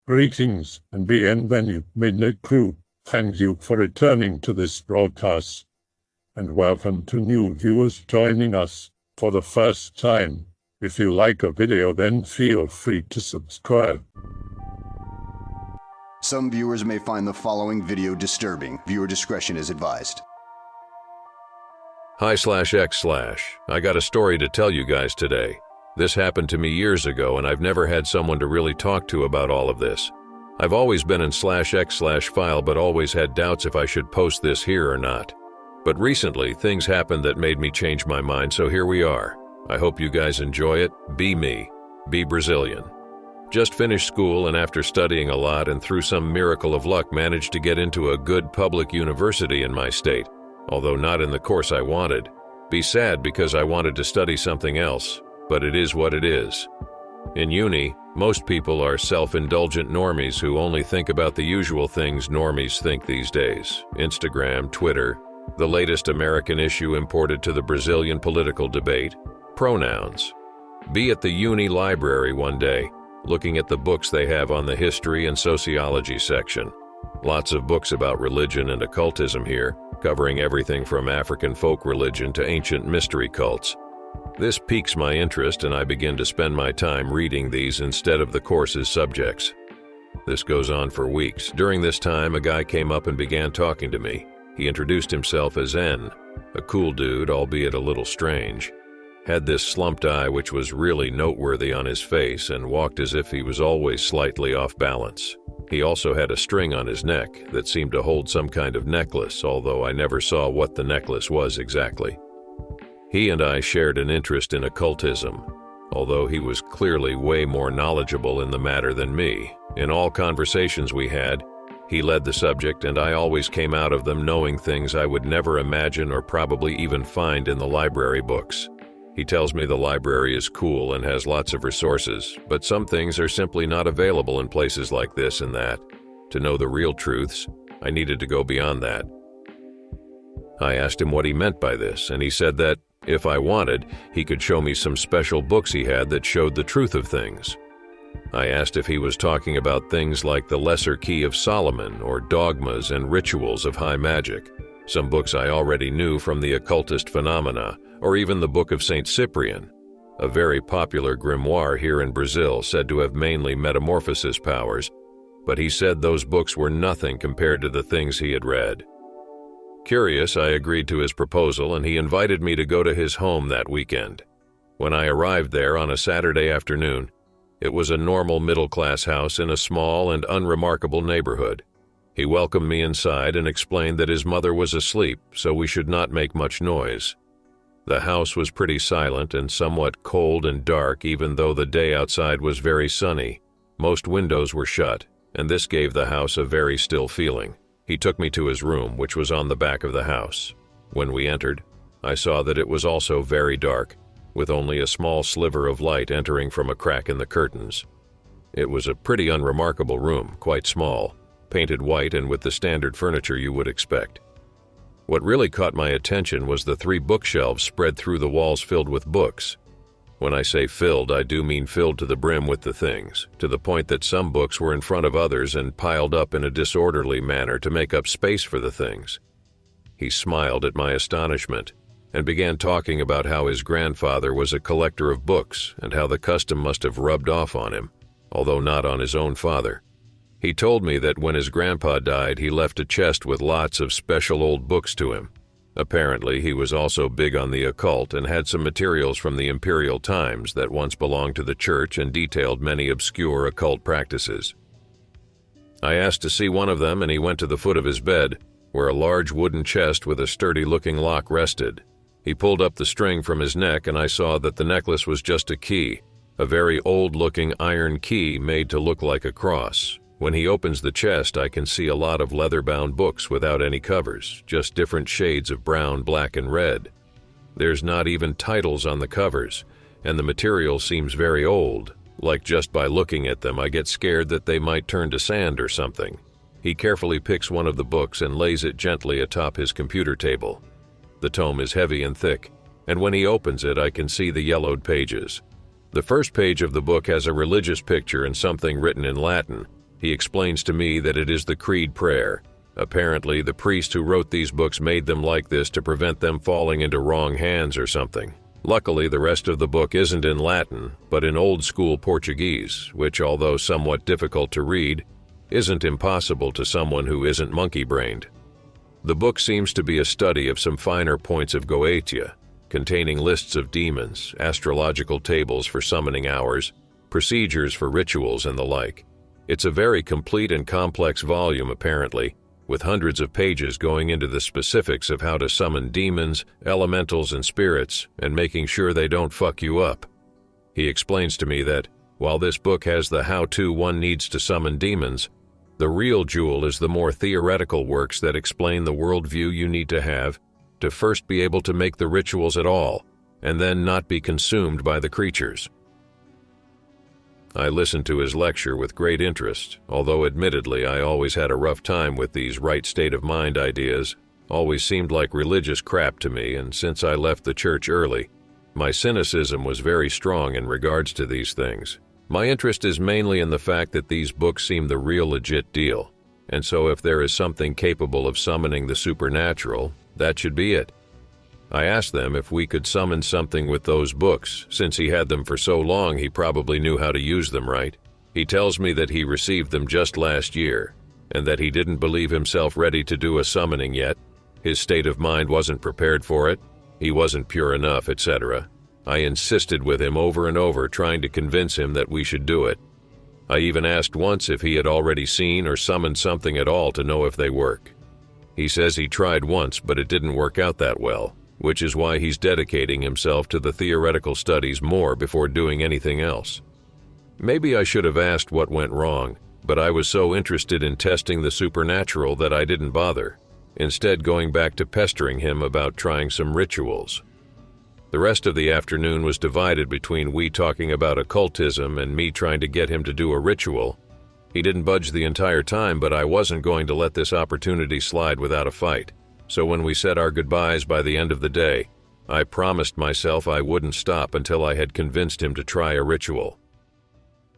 Greetings and bienvenue, MITZU. Thank you for returning to this broadcast, and welcome to new viewers joining us for the first time. If you like a video, then feel free to subscribe. Some viewers may find the following video disturbing. Viewer discretion is advised. Hi/X/. I got a story to tell you guys today. This happened to me years ago, and I've never had someone to really talk to about all of this. I've always been in /X/file, but always had doubts if I should post this here or not. But recently, things happened that made me change my mind, so here we are. I hope you guys enjoy it. Be me. Be Brazilian. Just finished school, and after studying a lot and through some miracle of luck managed to get into a good public university in my state, although not in the course I wanted. Be sad because I wanted to study something else, but it is what it is. In uni, most people are self-indulgent normies who only think about the usual things normies think these days: Instagram, Twitter, the latest American issue imported to the Brazilian political debate, pronouns. Be at the uni library one day, looking at the books they have on the history and sociology section. Lots of books about religion and occultism here, covering everything from African folk religion to ancient mystery cults. This piques my interest, and I begin to spend my time reading these instead of the course's subjects. This goes on for weeks. During this time, a guy came up and began talking to me. He introduced himself as N, a cool dude, albeit a little strange. Had this slumped eye which was really noteworthy on his face, and walked as if he was always slightly off balance. He also had a string on his neck that seemed to hold some kind of necklace, although I never saw what the necklace was exactly. He and I shared an interest in occultism, although he was clearly way more knowledgeable in the matter than me. In all conversations we had, he led the subject, and I always came out of them knowing things I would never imagine or probably even find in the library books. He tells me the library is cool and has lots of resources, but some things are simply not available in places like this and that. To know the real truths, I needed to go beyond that. I asked him what he meant by this, and he said that, if I wanted, he could show me some special books he had that showed the truth of things. I asked if he was talking about things like the Lesser Key of Solomon or Dogmas and Rituals of High Magic, some books I already knew from the occultist phenomena, or even the Book of St. Cyprian, a very popular grimoire here in Brazil said to have mainly metamorphosis powers, but he said those books were nothing compared to the things he had read. Curious, I agreed to his proposal, and he invited me to go to his home that weekend. When I arrived there on a Saturday afternoon, it was a normal middle-class house in a small and unremarkable neighborhood. He welcomed me inside and explained that his mother was asleep, so we should not make much noise. The house was pretty silent and somewhat cold and dark, even though the day outside was very sunny. Most windows were shut, and this gave the house a very still feeling. He took me to his room, which was on the back of the house. When we entered, I saw that it was also very dark, with only a small sliver of light entering from a crack in the curtains. It was a pretty unremarkable room, quite small, painted white and with the standard furniture you would expect. What really caught my attention was the 3 bookshelves spread through the walls filled with books. When I say filled, I do mean filled to the brim with the things, to the point that some books were in front of others and piled up in a disorderly manner to make up space for the things. He smiled at my astonishment and began talking about how his grandfather was a collector of books and how the custom must have rubbed off on him, although not on his own father. He told me that when his grandpa died, he left a chest with lots of special old books to him. Apparently, he was also big on the occult and had some materials from the Imperial Times that once belonged to the church and detailed many obscure occult practices. I asked to see one of them, and he went to the foot of his bed, where a large wooden chest with a sturdy-looking lock rested. He pulled up the string from his neck, and I saw that the necklace was just a key, a very old-looking iron key made to look like a cross. When he opens the chest, I can see a lot of leather-bound books without any covers, just different shades of brown, black, and red. There's not even titles on the covers, and the material seems very old, like just by looking at them I get scared that they might turn to sand or something. He carefully picks one of the books and lays it gently atop his computer table. The tome is heavy and thick, and when he opens it I can see the yellowed pages. The first page of the book has a religious picture and something written in Latin. He explains to me that it is the creed prayer. Apparently, the priest who wrote these books made them like this to prevent them falling into wrong hands or something. Luckily, the rest of the book isn't in Latin, but in old-school Portuguese, which, although somewhat difficult to read, isn't impossible to someone who isn't monkey-brained. The book seems to be a study of some finer points of Goetia, containing lists of demons, astrological tables for summoning hours, procedures for rituals, and the like. It's a very complete and complex volume, apparently, with hundreds of pages going into the specifics of how to summon demons, elementals, and spirits, and making sure they don't fuck you up. He explains to me that, while this book has the how-to one needs to summon demons, the real jewel is the more theoretical works that explain the worldview you need to have to first be able to make the rituals at all, and then not be consumed by the creatures. I listened to his lecture with great interest, although admittedly I always had a rough time with these right state of mind ideas, always seemed like religious crap to me, and since I left the church early, my cynicism was very strong in regards to these things. My interest is mainly in the fact that these books seem the real legit deal, and so if there is something capable of summoning the supernatural, that should be it. I asked them if we could summon something with those books. Since he had them for so long, he probably knew how to use them, right? He tells me that he received them just last year, and that he didn't believe himself ready to do a summoning yet. His state of mind wasn't prepared for it, he wasn't pure enough, etc. I insisted with him over and over, trying to convince him that we should do it. I even asked once if he had already seen or summoned something at all to know if they work. He says he tried once, but it didn't work out that well, which is why he's dedicating himself to the theoretical studies more before doing anything else. Maybe I should have asked what went wrong, but I was so interested in testing the supernatural that I didn't bother, instead going back to pestering him about trying some rituals. The rest of the afternoon was divided between we talking about occultism and me trying to get him to do a ritual. He didn't budge the entire time, but I wasn't going to let this opportunity slide without a fight. So when we said our goodbyes by the end of the day, I promised myself I wouldn't stop until I had convinced him to try a ritual.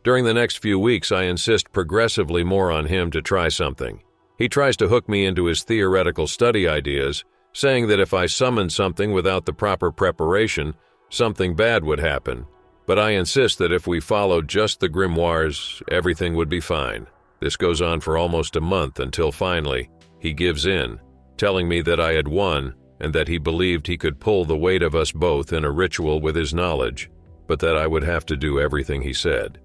During the next few weeks, I insist progressively more on him to try something. He tries to hook me into his theoretical study ideas, saying that if I summoned something without the proper preparation, something bad would happen. But I insist that if we followed just the grimoires, everything would be fine. This goes on for almost a month until finally, he gives in, telling me that I had won and that he believed he could pull the weight of us both in a ritual with his knowledge, but that I would have to do everything he said.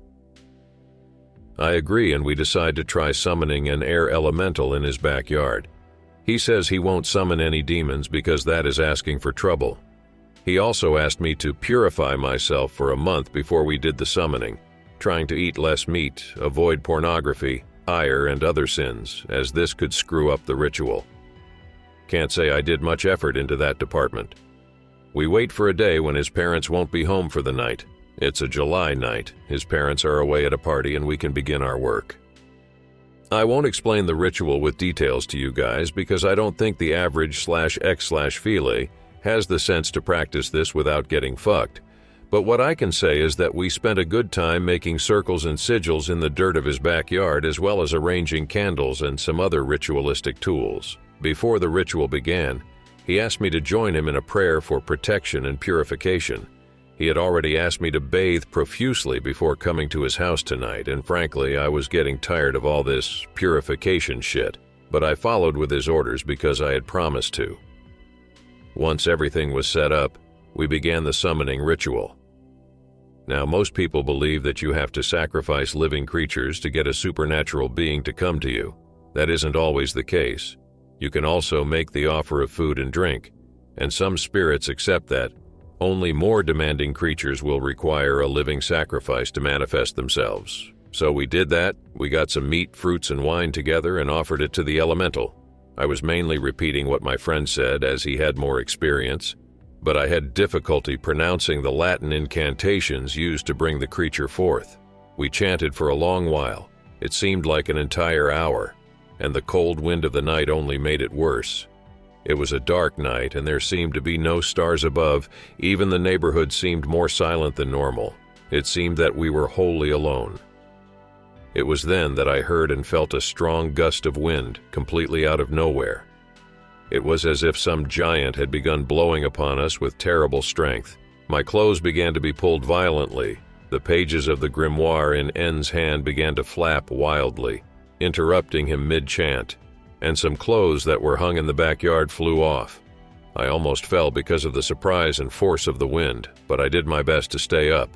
I agree, and we decide to try summoning an air elemental in his backyard. He says he won't summon any demons because that is asking for trouble. He also asked me to purify myself for a month before we did the summoning, trying to eat less meat, avoid pornography, ire, and other sins, as this could screw up the ritual. Can't say I did much effort into that department. We wait for a day when his parents won't be home for the night. It's a July night, his parents are away at a party, and we can begin our work. I won't explain the ritual with details to you guys because I don't think the average /x/file has the sense to practice this without getting fucked. But what I can say is that we spent a good time making circles and sigils in the dirt of his backyard, as well as arranging candles and some other ritualistic tools. Before the ritual began, he asked me to join him in a prayer for protection and purification. He had already asked me to bathe profusely before coming to his house tonight, and frankly, I was getting tired of all this purification shit, but I followed with his orders because I had promised to. Once everything was set up, we began the summoning ritual. Now, most people believe that you have to sacrifice living creatures to get a supernatural being to come to you. That isn't always the case. You can also make the offer of food and drink, and some spirits accept that. Only more demanding creatures will require a living sacrifice to manifest themselves. So we did that, we got some meat, fruits, and wine together and offered it to the elemental. I was mainly repeating what my friend said as he had more experience, but I had difficulty pronouncing the Latin incantations used to bring the creature forth. We chanted for a long while. It seemed like an entire hour, and the cold wind of the night only made it worse. It was a dark night, and there seemed to be no stars above. Even the neighborhood seemed more silent than normal. It seemed that we were wholly alone. It was then that I heard and felt a strong gust of wind, completely out of nowhere. It was as if some giant had begun blowing upon us with terrible strength. My clothes began to be pulled violently. The pages of the Grimoire in N's hand began to flap wildly, interrupting him mid-chant, and some clothes that were hung in the backyard flew off. I almost fell because of the surprise and force of the wind, but I did my best to stay up.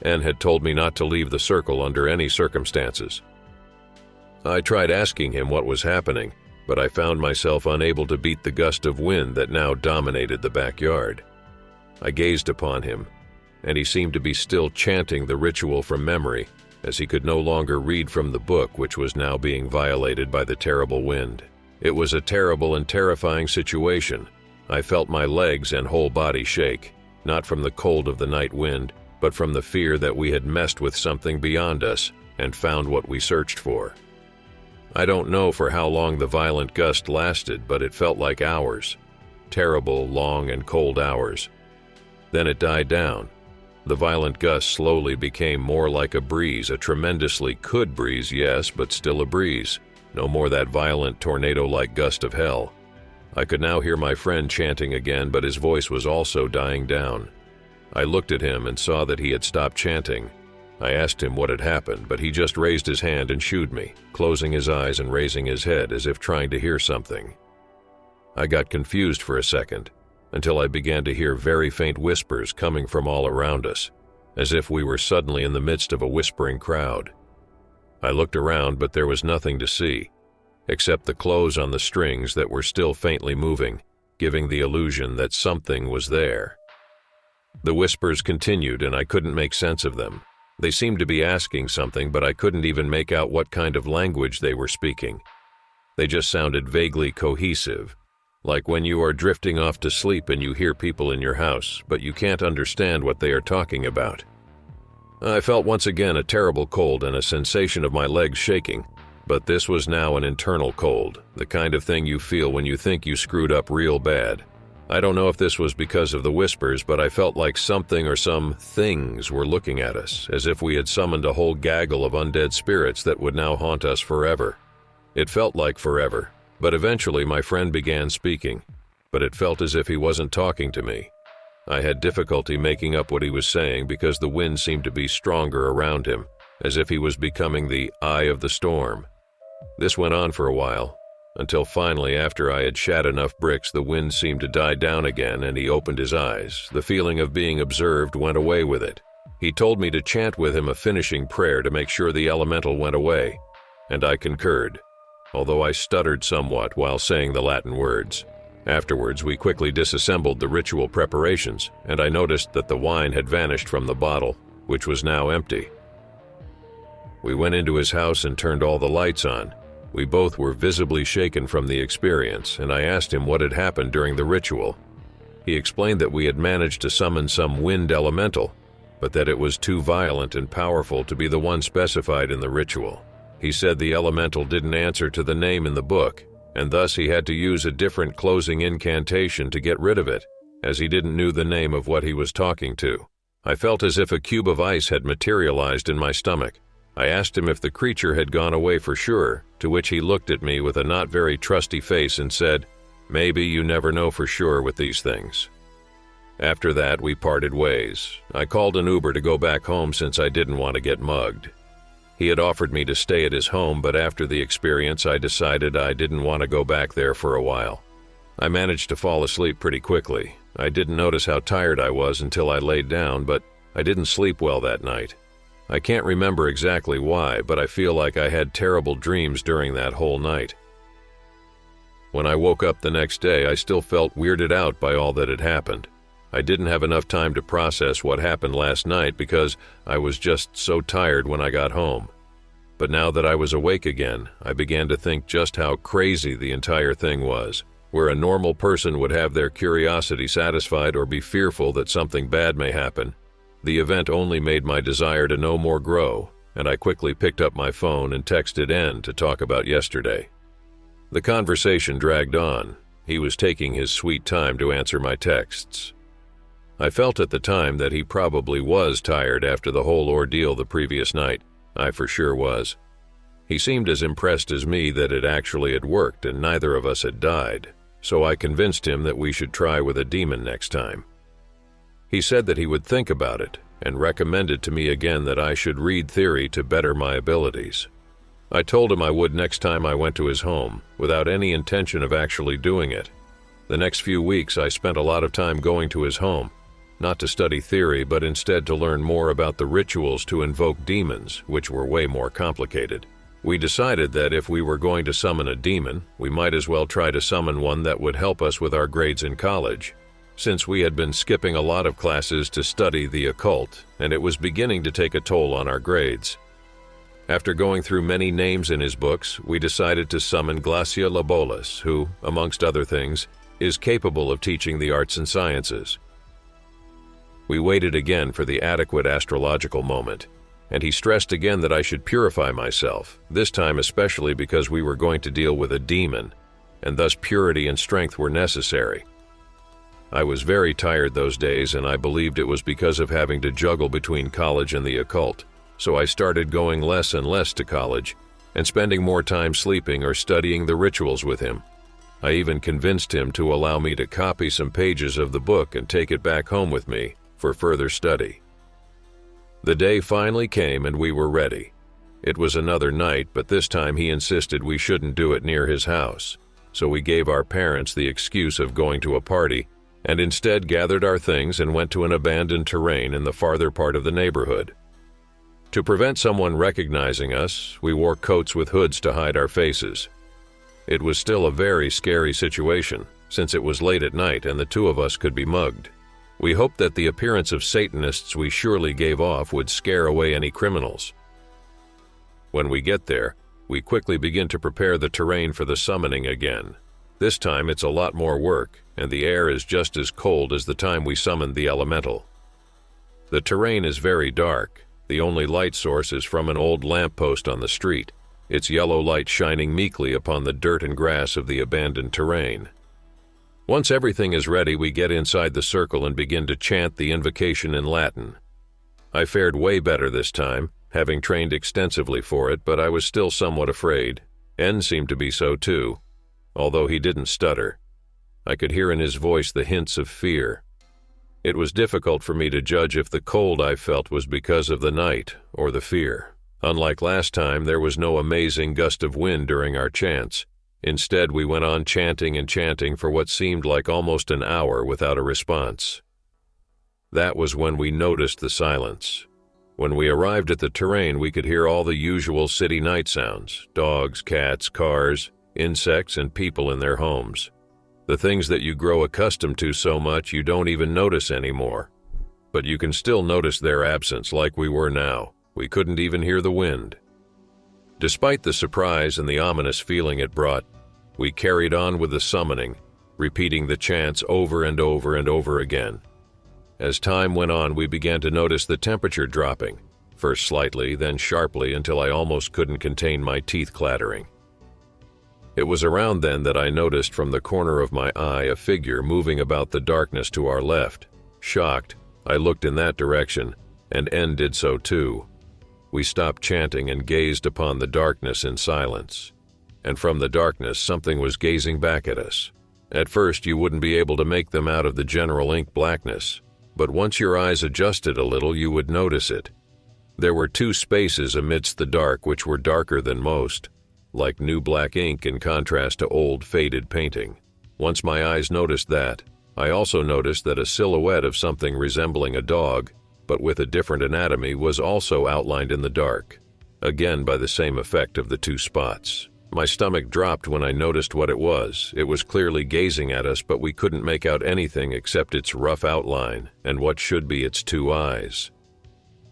N had told me not to leave the circle under any circumstances. I tried asking him what was happening, but I found myself unable to beat the gust of wind that now dominated the backyard. I gazed upon him, and he seemed to be still chanting the ritual from memory, as he could no longer read from the book, which was now being violated by the terrible wind. It was a terrible and terrifying situation. I felt my legs and whole body shake, not from the cold of the night wind, but from the fear that we had messed with something beyond us and found what we searched for. I don't know for how long the violent gust lasted, but it felt like hours. Terrible, long, and cold hours. Then it died down. The violent gust slowly became more like a breeze, a tremendously good breeze, yes, but still a breeze. No more that violent tornado-like gust of hell. I could now hear my friend chanting again, but his voice was also dying down. I looked at him and saw that he had stopped chanting. I asked him what had happened, but he just raised his hand and shooed me, closing his eyes and raising his head as if trying to hear something. I got confused for a second, until I began to hear very faint whispers coming from all around us, as if we were suddenly in the midst of a whispering crowd. I looked around, but there was nothing to see, except the clothes on the strings that were still faintly moving, giving the illusion that something was there. The whispers continued, and I couldn't make sense of them. They seemed to be asking something, but I couldn't even make out what kind of language they were speaking. They just sounded vaguely cohesive, like when you are drifting off to sleep and you hear people in your house, but you can't understand what they are talking about. I felt once again a terrible cold and a sensation of my legs shaking, but this was now an internal cold, the kind of thing you feel when you think you screwed up real bad. I don't know if this was because of the whispers, but I felt like something or some things were looking at us, as if we had summoned a whole gaggle of undead spirits that would now haunt us forever. It felt like forever, but eventually my friend began speaking, but it felt as if he wasn't talking to me. I had difficulty making up what he was saying because the wind seemed to be stronger around him, as if he was becoming the eye of the storm. This went on for a while, until finally, after I had shat enough bricks, the wind seemed to die down again and he opened his eyes. The feeling of being observed went away with it. He told me to chant with him a finishing prayer to make sure the elemental went away, and I concurred, although I stuttered somewhat while saying the Latin words. Afterwards, we quickly disassembled the ritual preparations, and I noticed that the wine had vanished from the bottle, which was now empty. We went into his house and turned all the lights on. We both were visibly shaken from the experience, and I asked him what had happened during the ritual. He explained that we had managed to summon some wind elemental, but that it was too violent and powerful to be the one specified in the ritual. He said the elemental didn't answer to the name in the book, and thus he had to use a different closing incantation to get rid of it, as he didn't know the name of what he was talking to. I felt as if a cube of ice had materialized in my stomach. I asked him if the creature had gone away for sure, to which he looked at me with a not very trusty face and said, "Maybe you never know for sure with these things." After that, we parted ways. I called an Uber to go back home since I didn't want to get mugged. He had offered me to stay at his home, but after the experience, I decided I didn't want to go back there for a while. I managed to fall asleep pretty quickly. I didn't notice how tired I was until I laid down, but I didn't sleep well that night. I can't remember exactly why, but I feel like I had terrible dreams during that whole night. When I woke up the next day, I still felt weirded out by all that had happened. I didn't have enough time to process what happened last night because I was just so tired when I got home. But now that I was awake again, I began to think just how crazy the entire thing was, where a normal person would have their curiosity satisfied or be fearful that something bad may happen. The event only made my desire to know more grow, and I quickly picked up my phone and texted N to talk about yesterday. The conversation dragged on. He was taking his sweet time to answer my texts. I felt at the time that he probably was tired after the whole ordeal the previous night. I for sure was. He seemed as impressed as me that it actually had worked and neither of us had died, so I convinced him that we should try with a demon next time. He said that he would think about it and recommended to me again that I should read theory to better my abilities. I told him I would next time I went to his home, without any intention of actually doing it. The next few weeks I spent a lot of time going to his home, not to study theory but instead to learn more about the rituals to invoke demons, which were way more complicated. We decided that if we were going to summon a demon, we might as well try to summon one that would help us with our grades in college, since we had been skipping a lot of classes to study the occult, and it was beginning to take a toll on our grades. After going through many names in his books, we decided to summon Glacia Labolas, who, amongst other things, is capable of teaching the arts and sciences. We waited again for the adequate astrological moment, and he stressed again that I should purify myself, this time especially because we were going to deal with a demon, and thus purity and strength were necessary. I was very tired those days, and I believed it was because of having to juggle between college and the occult, so I started going less and less to college, and spending more time sleeping or studying the rituals with him. I even convinced him to allow me to copy some pages of the book and take it back home with me for further study. The day finally came and we were ready. It was another night, but this time he insisted we shouldn't do it near his house, so we gave our parents the excuse of going to a party and instead gathered our things and went to an abandoned terrain in the farther part of the neighborhood. To prevent someone recognizing us, we wore coats with hoods to hide our faces. It was still a very scary situation, since it was late at night and the two of us could be mugged. We hoped that the appearance of Satanists we surely gave off would scare away any criminals. When we get there, we quickly begin to prepare the terrain for the summoning again. This time it's a lot more work, and the air is just as cold as the time we summoned the elemental. The terrain is very dark. The only light source is from an old lamppost on the street, its yellow light shining meekly upon the dirt and grass of the abandoned terrain. Once everything is ready, we get inside the circle and begin to chant the invocation in Latin. I fared way better this time, having trained extensively for it, but I was still somewhat afraid. N seemed to be so too, although he didn't stutter. I could hear in his voice the hints of fear. It was difficult for me to judge if the cold I felt was because of the night or the fear. Unlike last time, there was no amazing gust of wind during our chants. Instead, we went on chanting and chanting for what seemed like almost an hour without a response. That was when we noticed the silence. When we arrived at the terrain, we could hear all the usual city night sounds: dogs, cats, cars, insects, and people in their homes. The things that you grow accustomed to so much you don't even notice anymore. But you can still notice their absence like we were now. We couldn't even hear the wind. Despite the surprise and the ominous feeling it brought, we carried on with the summoning, repeating the chants over and over and over again. As time went on, we began to notice the temperature dropping, first slightly, then sharply, until I almost couldn't contain my teeth clattering. It was around then that I noticed from the corner of my eye a figure moving about the darkness to our left. Shocked, I looked in that direction, and N did so too. We stopped chanting and gazed upon the darkness in silence. And from the darkness, something was gazing back at us. At first, you wouldn't be able to make them out of the general ink blackness, but once your eyes adjusted a little, you would notice it. There were two spaces amidst the dark which were darker than most, like new black ink in contrast to old, faded painting. Once my eyes noticed that, I also noticed that a silhouette of something resembling a dog, but with a different anatomy, was also outlined in the dark, again by the same effect of the two spots. My stomach dropped when I noticed what it was. It was clearly gazing at us, but we couldn't make out anything except its rough outline and what should be its two eyes.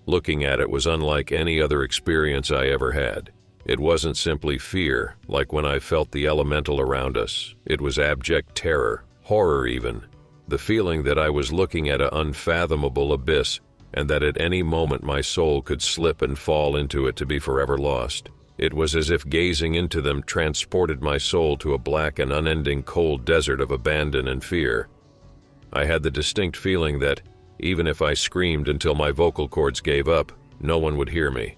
Looking at it was unlike any other experience I ever had. It wasn't simply fear, like when I felt the elemental around us. It was abject terror, horror even. The feeling that I was looking at an unfathomable abyss, and that at any moment my soul could slip and fall into it to be forever lost. It was as if gazing into them transported my soul to a black and unending cold desert of abandon and fear. I had the distinct feeling that, even if I screamed until my vocal cords gave up, no one would hear me.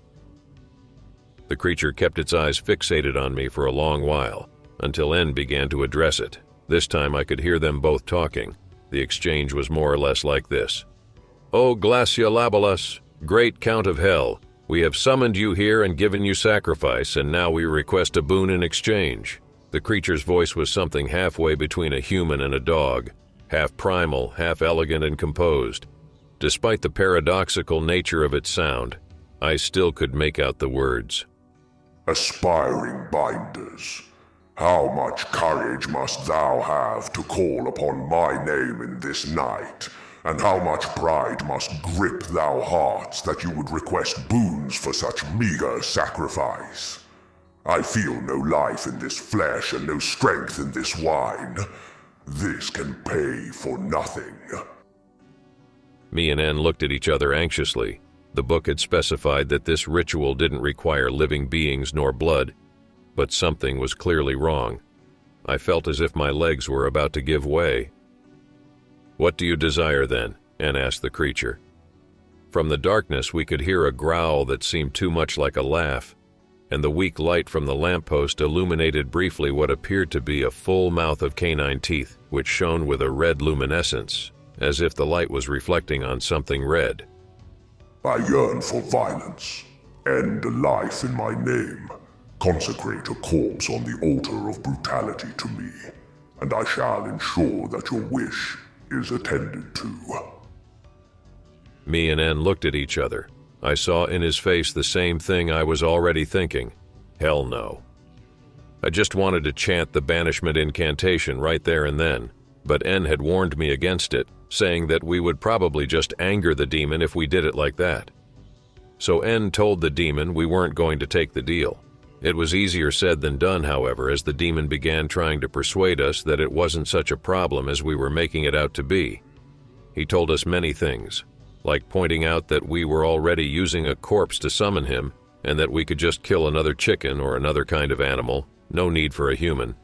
The creature kept its eyes fixated on me for a long while, until N began to address it. This time I could hear them both talking. The exchange was more or less like this. "O Glaciolabalus, great Count of Hell, we have summoned you here and given you sacrifice, and now we request a boon in exchange." The creature's voice was something halfway between a human and a dog, half primal, half elegant and composed. Despite the paradoxical nature of its sound, I still could make out the words. "Aspiring binders, how much courage must thou have to call upon my name in this night, and how much pride must grip thou hearts that you would request boons for such meager sacrifice? I feel no life in this flesh and no strength in this wine. This can pay for nothing." Me and N looked at each other anxiously. The book had specified that this ritual didn't require living beings nor blood, but something was clearly wrong. I felt as if my legs were about to give way. "What do you desire then?" N asked the creature. From the darkness we could hear a growl that seemed too much like a laugh, and the weak light from the lamppost illuminated briefly what appeared to be a full mouth of canine teeth, which shone with a red luminescence, as if the light was reflecting on something red. "I yearn for violence. End a life in my name. Consecrate a corpse on the altar of brutality to me, and I shall ensure that your wish is attended to." Me and N looked at each other. I saw in his face the same thing I was already thinking. Hell no. I just wanted to chant the banishment incantation right there and then, but N had warned me against it, saying that we would probably just anger the demon if we did it like that. So N told the demon we weren't going to take the deal. It was easier said than done, however, as the demon began trying to persuade us that it wasn't such a problem as we were making it out to be. He told us many things, like pointing out that we were already using a corpse to summon him, and that we could just kill another chicken or another kind of animal, no need for a human.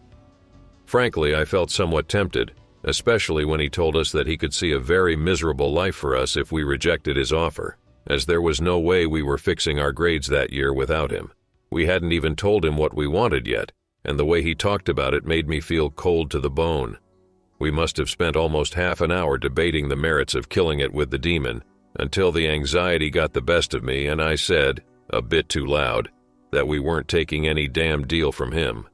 Frankly, I felt somewhat tempted, especially when he told us that he could see a very miserable life for us if we rejected his offer, as there was no way we were fixing our grades that year without him. We hadn't even told him what we wanted yet, and the way he talked about it made me feel cold to the bone. We must have spent almost half an hour debating the merits of killing it with the demon, until the anxiety got the best of me and I said, a bit too loud, that we weren't taking any damn deal from him.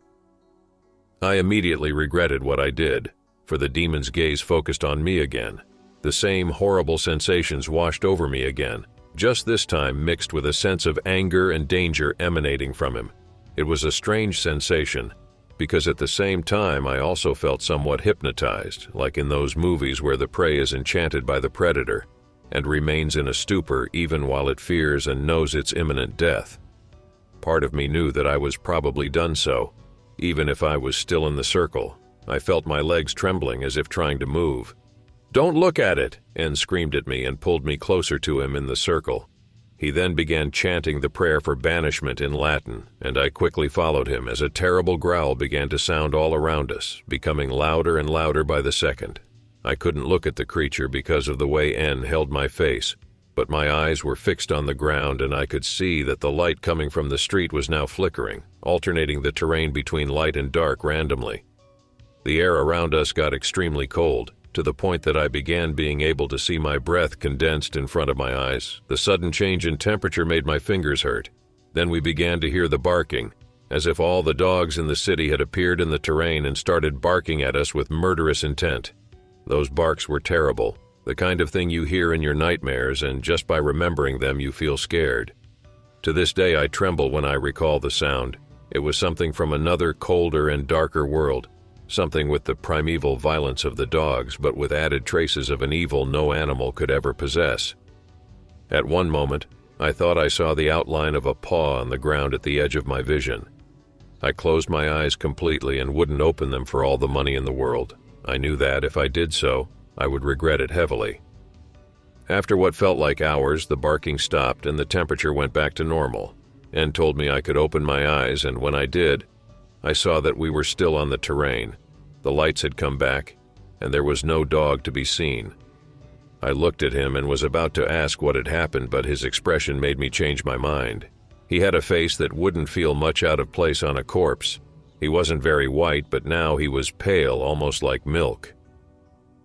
I immediately regretted what I did, for the demon's gaze focused on me again. The same horrible sensations washed over me again, just this time mixed with a sense of anger and danger emanating from him. It was a strange sensation, because at the same time I also felt somewhat hypnotized, like in those movies where the prey is enchanted by the predator, and remains in a stupor even while it fears and knows its imminent death. Part of me knew that I was probably done so, even if I was still in the circle. I felt my legs trembling as if trying to move. "Don't look at it!" N screamed at me and pulled me closer to him in the circle. He then began chanting the prayer for banishment in Latin, and I quickly followed him as a terrible growl began to sound all around us, becoming louder and louder by the second. I couldn't look at the creature because of the way N held my face, but my eyes were fixed on the ground and I could see that the light coming from the street was now flickering, alternating the terrain between light and dark randomly. The air around us got extremely cold, to the point that I began being able to see my breath condensed in front of my eyes. The sudden change in temperature made my fingers hurt. Then we began to hear the barking, as if all the dogs in the city had appeared in the terrain and started barking at us with murderous intent. Those barks were terrible, the kind of thing you hear in your nightmares, and just by remembering them you feel scared. To this day I tremble when I recall the sound. It was something from another colder and darker world. Something with the primeval violence of the dogs, but with added traces of an evil no animal could ever possess. At one moment, I thought I saw the outline of a paw on the ground at the edge of my vision. I closed my eyes completely and wouldn't open them for all the money in the world. I knew that if I did so, I would regret it heavily. After what felt like hours, the barking stopped and the temperature went back to normal, and told me I could open my eyes, and when I did, I saw that we were still on the terrain. The lights had come back, and there was no dog to be seen. I looked at him and was about to ask what had happened, but his expression made me change my mind. He had a face that wouldn't feel much out of place on a corpse. He wasn't very white, but now he was pale, almost like milk.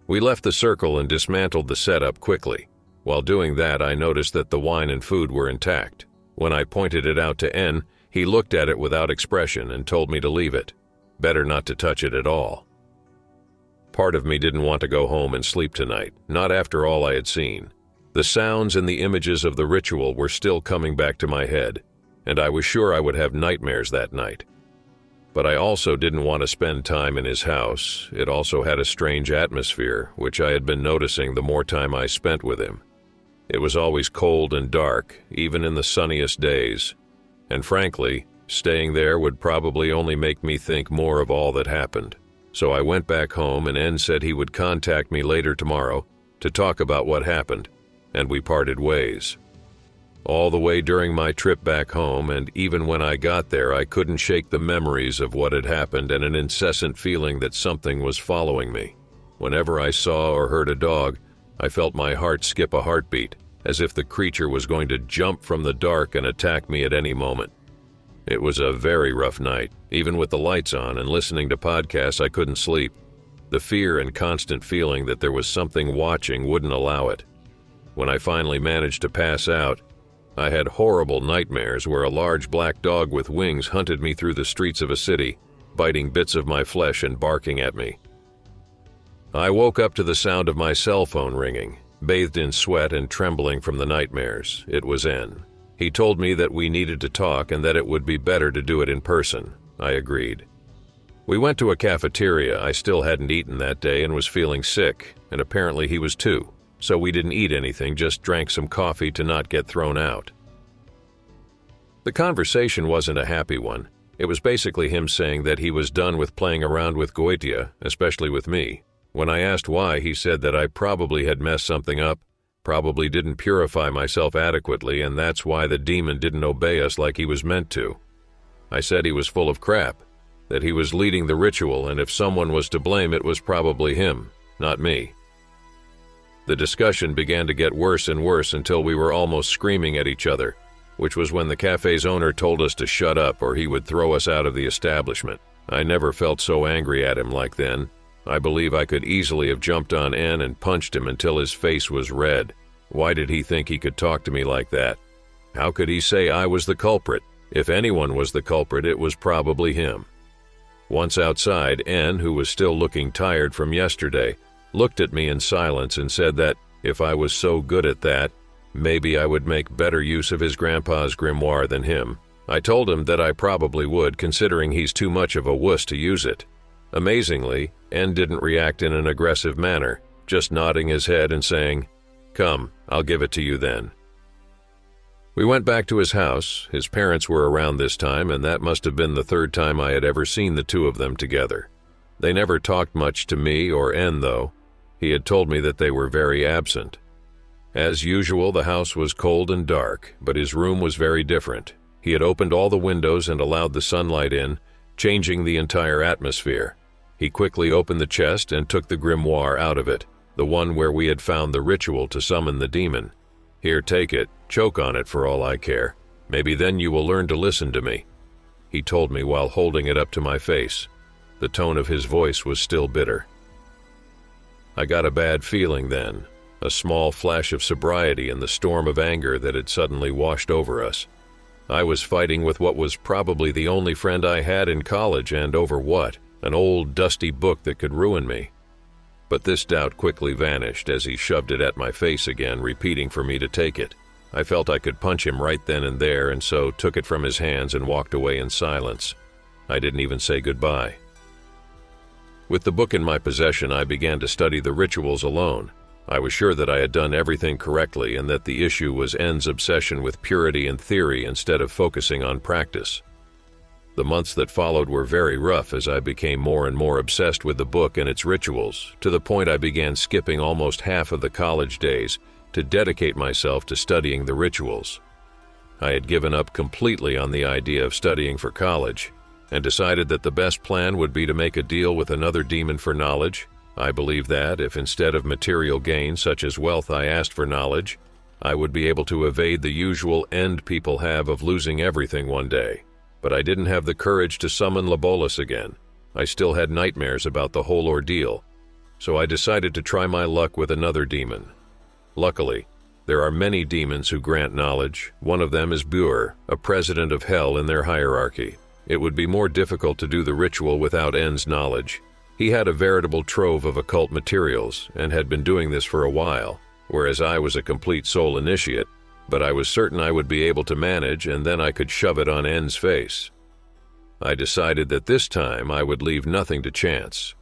We left the circle and dismantled the setup quickly. While doing that, I noticed that the wine and food were intact. When I pointed it out to N, he looked at it without expression and told me to leave it. Better not to touch it at all. Part of me didn't want to go home and sleep tonight, not after all I had seen. The sounds and the images of the ritual were still coming back to my head, and I was sure I would have nightmares that night. But I also didn't want to spend time in his house. It also had a strange atmosphere, which I had been noticing the more time I spent with him. It was always cold and dark, even in the sunniest days. And frankly, staying there would probably only make me think more of all that happened. So I went back home, and N said he would contact me later tomorrow to talk about what happened, and we parted ways. All the way during my trip back home, and even when I got there, I couldn't shake the memories of what had happened and an incessant feeling that something was following me. Whenever I saw or heard a dog, I felt my heart skip a heartbeat, as if the creature was going to jump from the dark and attack me at any moment. It was a very rough night. Even with the lights on and listening to podcasts, I couldn't sleep. The fear and constant feeling that there was something watching wouldn't allow it. When I finally managed to pass out, I had horrible nightmares where a large black dog with wings hunted me through the streets of a city, biting bits of my flesh and barking at me. I woke up to the sound of my cell phone ringing, bathed in sweat and trembling from the nightmares. It was N. He told me that we needed to talk and that it would be better to do it in person. I agreed. We went to a cafeteria. I still hadn't eaten that day and was feeling sick, and apparently he was too. So we didn't eat anything, just drank some coffee to not get thrown out. The conversation wasn't a happy one. It was basically him saying that he was done with playing around with Goetia, especially with me. When I asked why, he said that I probably had messed something up, probably didn't purify myself adequately, and that's why the demon didn't obey us like he was meant to. I said he was full of crap, that he was leading the ritual, and if someone was to blame, it was probably him, not me. The discussion began to get worse and worse until we were almost screaming at each other, which was when the cafe's owner told us to shut up or he would throw us out of the establishment. I never felt so angry at him like then. I believe I could easily have jumped on N and punched him until his face was red. Why did he think he could talk to me like that? How could he say I was the culprit? If anyone was the culprit, it was probably him. Once outside, N, who was still looking tired from yesterday, looked at me in silence and said that if I was so good at that, maybe I would make better use of his grandpa's grimoire than him. I told him that I probably would, considering he's too much of a wuss to use it. Amazingly, N didn't react in an aggressive manner, just nodding his head and saying, "Come, I'll give it to you then." We went back to his house. His parents were around this time, and that must have been the third time I had ever seen the two of them together. They never talked much to me or N, though. He had told me that they were very absent. As usual, the house was cold and dark, but his room was very different. He had opened all the windows and allowed the sunlight in, changing the entire atmosphere. He quickly opened the chest and took the grimoire out of it, the one where we had found the ritual to summon the demon. "Here, take it. Choke on it for all I care. Maybe then you will learn to listen to me," he told me while holding it up to my face. The tone of his voice was still bitter. I got a bad feeling then, a small flash of sobriety in the storm of anger that had suddenly washed over us. I was fighting with what was probably the only friend I had in college, and over what? An old, dusty book that could ruin me. But this doubt quickly vanished as he shoved it at my face again, repeating for me to take it. I felt I could punch him right then and there, and so took it from his hands and walked away in silence. I didn't even say goodbye. With the book in my possession, I began to study the rituals alone. I was sure that I had done everything correctly and that the issue was N's obsession with purity and theory instead of focusing on practice. The months that followed were very rough as I became more and more obsessed with the book and its rituals, to the point I began skipping almost half of the college days to dedicate myself to studying the rituals. I had given up completely on the idea of studying for college, and decided that the best plan would be to make a deal with another demon for knowledge. I believed that, if instead of material gain such as wealth I asked for knowledge, I would be able to evade the usual end people have of losing everything one day. But I didn't have the courage to summon Labolas again. I still had nightmares about the whole ordeal. So I decided to try my luck with another demon. Luckily, there are many demons who grant knowledge. One of them is Bur, a president of hell in their hierarchy. It would be more difficult to do the ritual without N's knowledge. He had a veritable trove of occult materials and had been doing this for a while, whereas I was a complete soul initiate, but I was certain I would be able to manage, and then I could shove it on N's face. I decided that this time I would leave nothing to chance.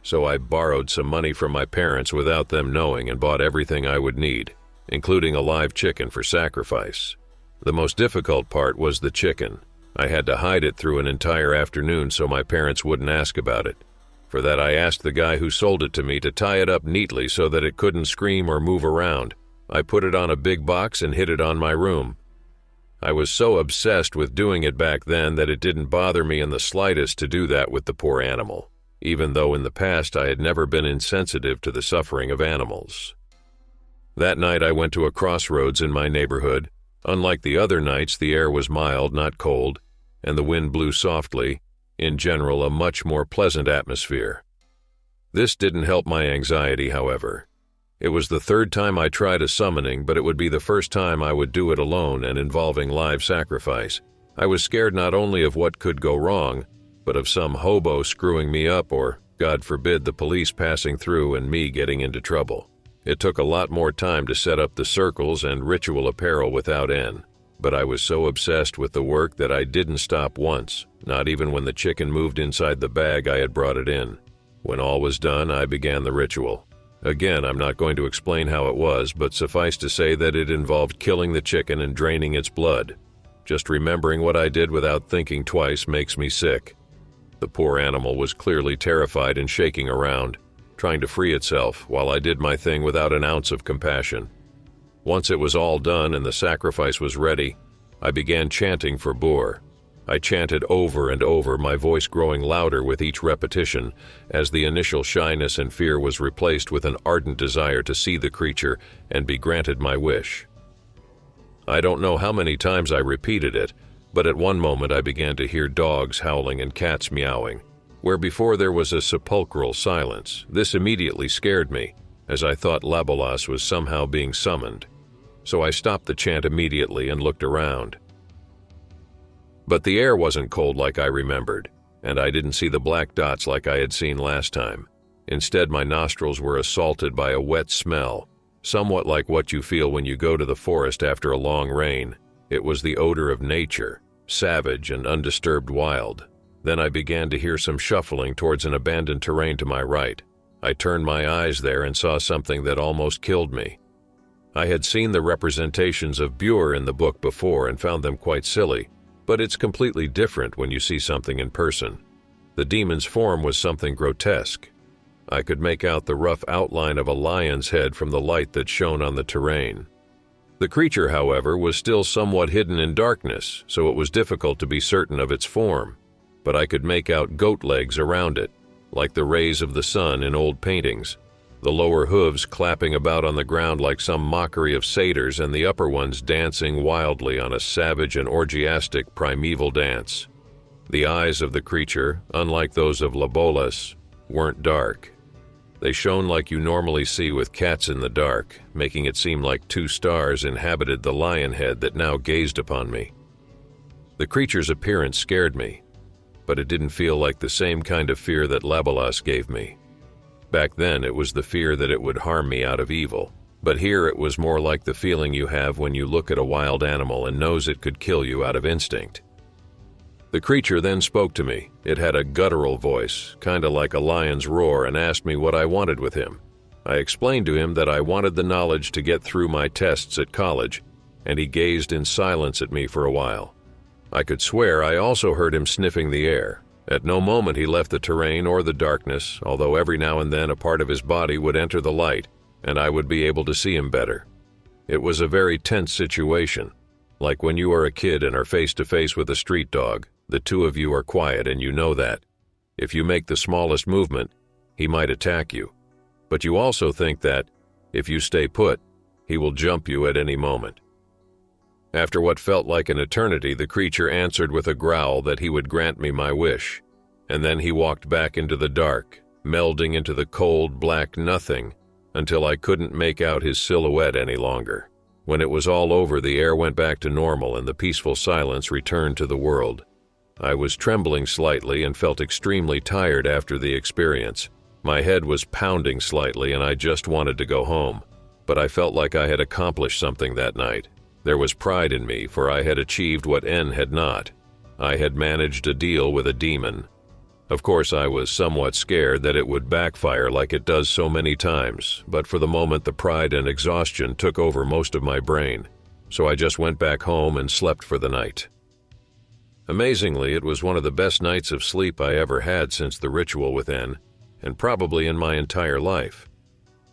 So I borrowed some money from my parents without them knowing and bought everything I would need, including a live chicken for sacrifice. The most difficult part was the chicken. I had to hide it through an entire afternoon so my parents wouldn't ask about it. For that, I asked the guy who sold it to me to tie it up neatly so that it couldn't scream or move around. I put it on a big box and hid it on my room. I was so obsessed with doing it back then that it didn't bother me in the slightest to do that with the poor animal, even though in the past I had never been insensitive to the suffering of animals. That night I went to a crossroads in my neighborhood. Unlike the other nights, the air was mild, not cold, and the wind blew softly. In general, a much more pleasant atmosphere. This didn't help my anxiety, however. It was the third time I tried a summoning, but it would be the first time I would do it alone and involving live sacrifice. I was scared not only of what could go wrong, but of some hobo screwing me up or, God forbid, the police passing through and me getting into trouble. It took a lot more time to set up the circles and ritual apparel without N. But I was so obsessed with the work that I didn't stop once, not even when the chicken moved inside the bag I had brought it in. When all was done, I began the ritual. Again, I'm not going to explain how it was, but suffice to say that it involved killing the chicken and draining its blood. Just remembering what I did without thinking twice makes me sick. The poor animal was clearly terrified and shaking around, trying to free itself, while I did my thing without an ounce of compassion. Once it was all done and the sacrifice was ready, I began chanting for Bur. I chanted over and over, my voice growing louder with each repetition, as the initial shyness and fear was replaced with an ardent desire to see the creature and be granted my wish. I don't know how many times I repeated it, but at one moment I began to hear dogs howling and cats meowing, where before there was a sepulchral silence. This immediately scared me, as I thought Labolas was somehow being summoned. So I stopped the chant immediately and looked around. But the air wasn't cold like I remembered, and I didn't see the black dots like I had seen last time. Instead, my nostrils were assaulted by a wet smell, somewhat like what you feel when you go to the forest after a long rain. It was the odor of nature, savage and undisturbed wild. Then I began to hear some shuffling towards an abandoned terrain to my right. I turned my eyes there and saw something that almost killed me. I had seen the representations of Bur in the book before and found them quite silly, but it's completely different when you see something in person. The demon's form was something grotesque. I could make out the rough outline of a lion's head from the light that shone on the terrain. The creature, however, was still somewhat hidden in darkness, so it was difficult to be certain of its form, but I could make out goat legs around it, like the rays of the sun in old paintings, the lower hooves clapping about on the ground like some mockery of satyrs, and the upper ones dancing wildly on a savage and orgiastic primeval dance. The eyes of the creature, unlike those of Labolas, weren't dark. They shone like you normally see with cats in the dark, making it seem like two stars inhabited the lion head that now gazed upon me. The creature's appearance scared me, but it didn't feel like the same kind of fear that Labolas gave me. Back then, it was the fear that it would harm me out of evil, but here it was more like the feeling you have when you look at a wild animal and knows it could kill you out of instinct. The creature then spoke to me. It had a guttural voice, kinda like a lion's roar, and asked me what I wanted with him. I explained to him that I wanted the knowledge to get through my tests at college, and he gazed in silence at me for a while. I could swear I also heard him sniffing the air. At no moment he left the terrain or the darkness, although every now and then a part of his body would enter the light, and I would be able to see him better. It was a very tense situation, like when you are a kid and are face to face with a street dog. The two of you are quiet and you know that. If you make the smallest movement, he might attack you. But you also think that, if you stay put, He will jump you at any moment." After what felt like an eternity, the creature answered with a growl that he would grant me my wish, and then he walked back into the dark, melding into the cold, black nothing until I couldn't make out his silhouette any longer. When it was all over, the air went back to normal and the peaceful silence returned to the world. I was trembling slightly and felt extremely tired after the experience. My head was pounding slightly and I just wanted to go home, but I felt like I had accomplished something that night. There was pride in me, for I had achieved what N had not. I had managed a deal with a demon. Of course, I was somewhat scared that it would backfire like it does so many times, but for the moment the pride and exhaustion took over most of my brain, so I just went back home and slept for the night. Amazingly, it was one of the best nights of sleep I ever had since the ritual with N, and probably in my entire life.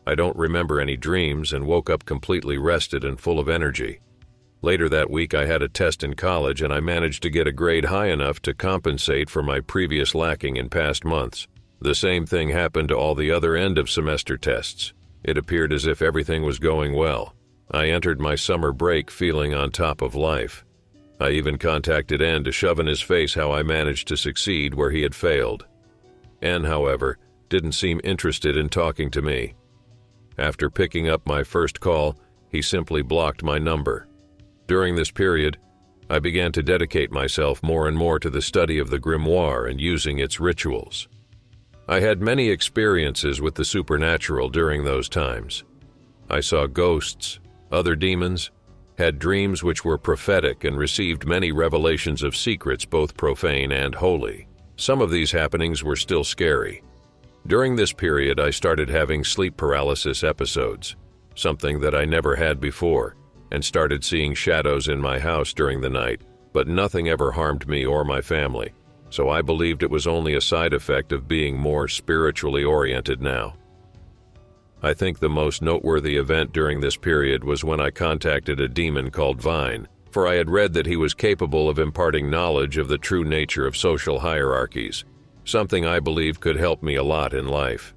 I don't remember any dreams and woke up completely rested and full of energy. Later that week, I had a test in college and I managed to get a grade high enough to compensate for my previous lacking in past months. The same thing happened to all the other end-of-semester tests. It appeared as if everything was going well. I entered my summer break feeling on top of life. I even contacted N to shove in his face how I managed to succeed where he had failed. N, however, didn't seem interested in talking to me. After picking up my first call, he simply blocked my number. During this period, I began to dedicate myself more and more to the study of the Grimoire and using its rituals. I had many experiences with the supernatural during those times. I saw ghosts, other demons, had dreams which were prophetic, and received many revelations of secrets both profane and holy. Some of these happenings were still scary. During this period, I started having sleep paralysis episodes, something that I never had before, and started seeing shadows in my house during the night, but nothing ever harmed me or my family, so I believed it was only a side effect of being more spiritually oriented now. I think the most noteworthy event during this period was when I contacted a demon called Vine, for I had read that he was capable of imparting knowledge of the true nature of social hierarchies, something I believe could help me a lot in life.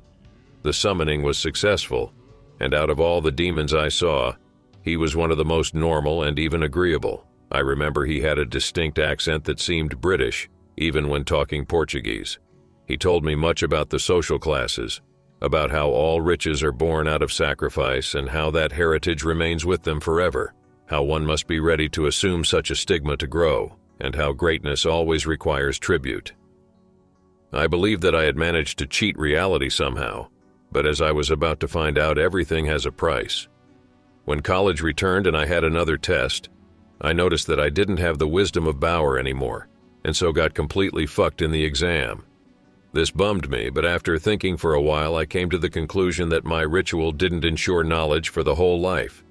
The summoning was successful, and out of all the demons I saw, he was one of the most normal and even agreeable. I remember he had a distinct accent that seemed British, even when talking Portuguese. He told me much about the social classes, about how all riches are born out of sacrifice and how that heritage remains with them forever, how one must be ready to assume such a stigma to grow, and how greatness always requires tribute. I believed that I had managed to cheat reality somehow, but as I was about to find out, everything has a price. When college returned and I had another test, I noticed that I didn't have the wisdom of Bauer anymore, and so got completely fucked in the exam. This bummed me, but after thinking for a while, I came to the conclusion that my ritual didn't ensure knowledge for the whole life.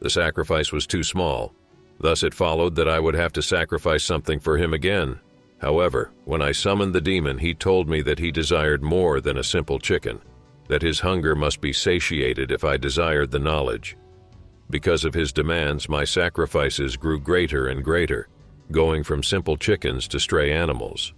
The sacrifice was too small, thus it followed that I would have to sacrifice something for him again. However, when I summoned the demon, he told me that he desired more than a simple chicken, that his hunger must be satiated if I desired the knowledge. Because of his demands, my sacrifices grew greater and greater, going from simple chickens to stray animals.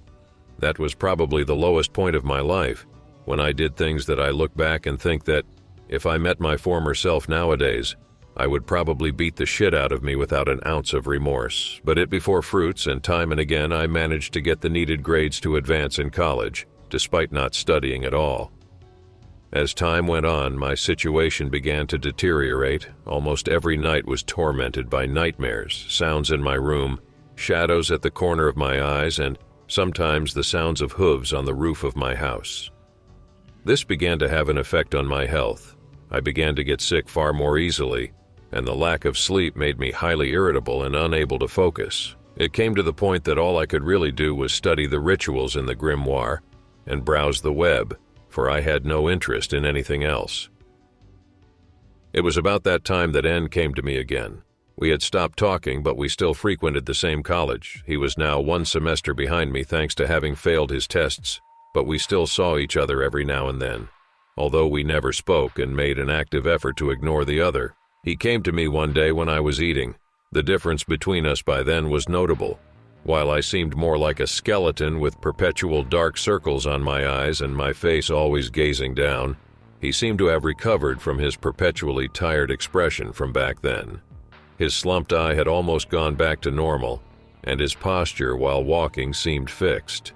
That was probably the lowest point of my life, when I did things that I look back and think that, if I met my former self nowadays, I would probably beat the shit out of me without an ounce of remorse. But it before fruits, and time and again I managed to get the needed grades to advance in college, despite not studying at all. As time went on, my situation began to deteriorate. Almost every night was tormented by nightmares, sounds in my room, shadows at the corner of my eyes, and sometimes the sounds of hooves on the roof of my house. This began to have an effect on my health. I began to get sick far more easily, and the lack of sleep made me highly irritable and unable to focus. It came to the point that all I could really do was study the rituals in the Grimoire and browse the web, for I had no interest in anything else. It was about that time that N came to me again. We had stopped talking, but we still frequented the same college. He was now one semester behind me thanks to having failed his tests, but we still saw each other every now and then. Although we never spoke and made an active effort to ignore the other, he came to me one day when I was eating. The difference between us by then was notable. While I seemed more like a skeleton with perpetual dark circles on my eyes and my face always gazing down, He seemed to have recovered from his perpetually tired expression from back then. His slumped eye had almost gone back to normal, and his posture while walking seemed fixed.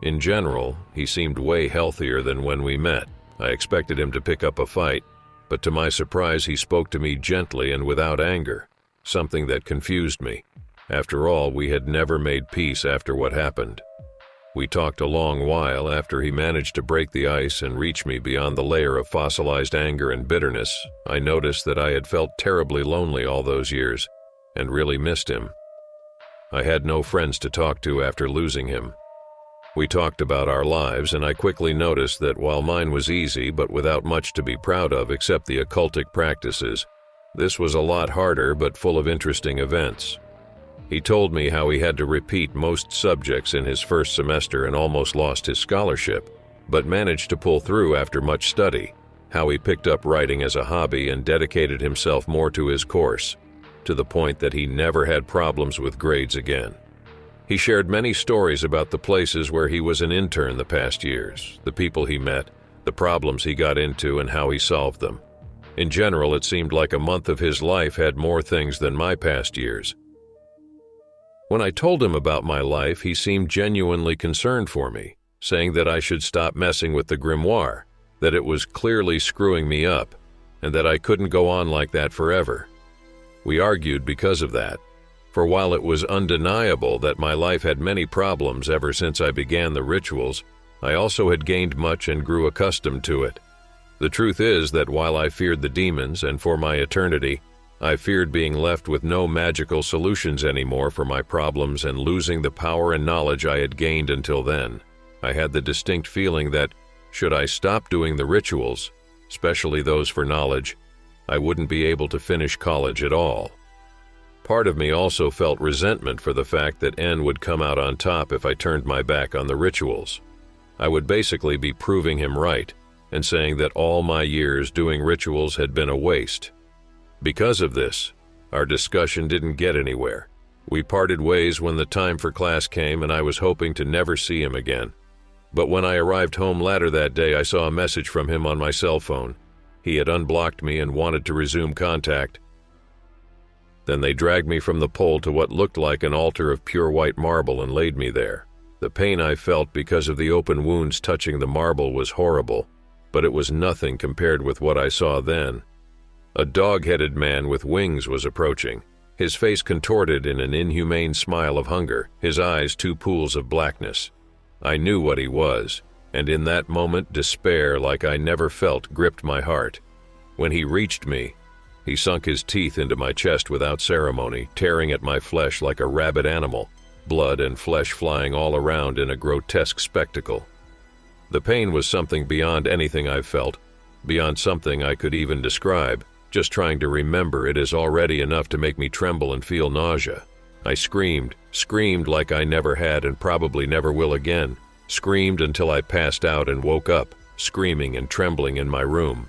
In general, he seemed way healthier than when we met. I expected him to pick up a fight, but to my surprise he spoke to me gently and without anger, something that confused me. After all, we had never made peace after what happened. We talked a long while after he managed to break the ice and reach me beyond the layer of fossilized anger and bitterness. I noticed that I had felt terribly lonely all those years and really missed him. I had no friends to talk to after losing him. We talked about our lives, and I quickly noticed that while mine was easy but without much to be proud of except the occultic practices, this was a lot harder but full of interesting events. He told me how he had to repeat most subjects in his first semester and almost lost his scholarship, but managed to pull through after much study, how he picked up writing as a hobby and dedicated himself more to his course, to the point that he never had problems with grades again. He shared many stories about the places where he was an intern the past years, the people he met, the problems he got into, and how he solved them. In general, it seemed like a month of his life had more things than my past years. When I told him about my life, he seemed genuinely concerned for me, saying that I should stop messing with the Grimoire, that it was clearly screwing me up, and that I couldn't go on like that forever. We argued because of that, for while it was undeniable that my life had many problems ever since I began the rituals, I also had gained much and grew accustomed to it. The truth is that while I feared the demons, and for my eternity, I feared being left with no magical solutions anymore for my problems and losing the power and knowledge I had gained until then. I had the distinct feeling that, should I stop doing the rituals, especially those for knowledge, I wouldn't be able to finish college at all. Part of me also felt resentment for the fact that N would come out on top if I turned my back on the rituals. I would basically be proving him right and saying that all my years doing rituals had been a waste. Because of this, our discussion didn't get anywhere. We parted ways when the time for class came, and I was hoping to never see him again. But when I arrived home later that day, I saw a message from him on my cell phone. He had unblocked me and wanted to resume contact. Then they dragged me from the pole to what looked like an altar of pure white marble and laid me there. The pain I felt because of the open wounds touching the marble was horrible, but it was nothing compared with what I saw then. A dog-headed man with wings was approaching, his face contorted in an inhumane smile of hunger, his eyes two pools of blackness. I knew what he was, and in that moment despair like I never felt gripped my heart. When he reached me, he sunk his teeth into my chest without ceremony, tearing at my flesh like a rabid animal, blood and flesh flying all around in a grotesque spectacle. The pain was something beyond anything I've felt, beyond something I could even describe. Just trying to remember it is already enough to make me tremble and feel nausea. I screamed like I never had and probably never will again. Screamed until I passed out and woke up, screaming and trembling in my room.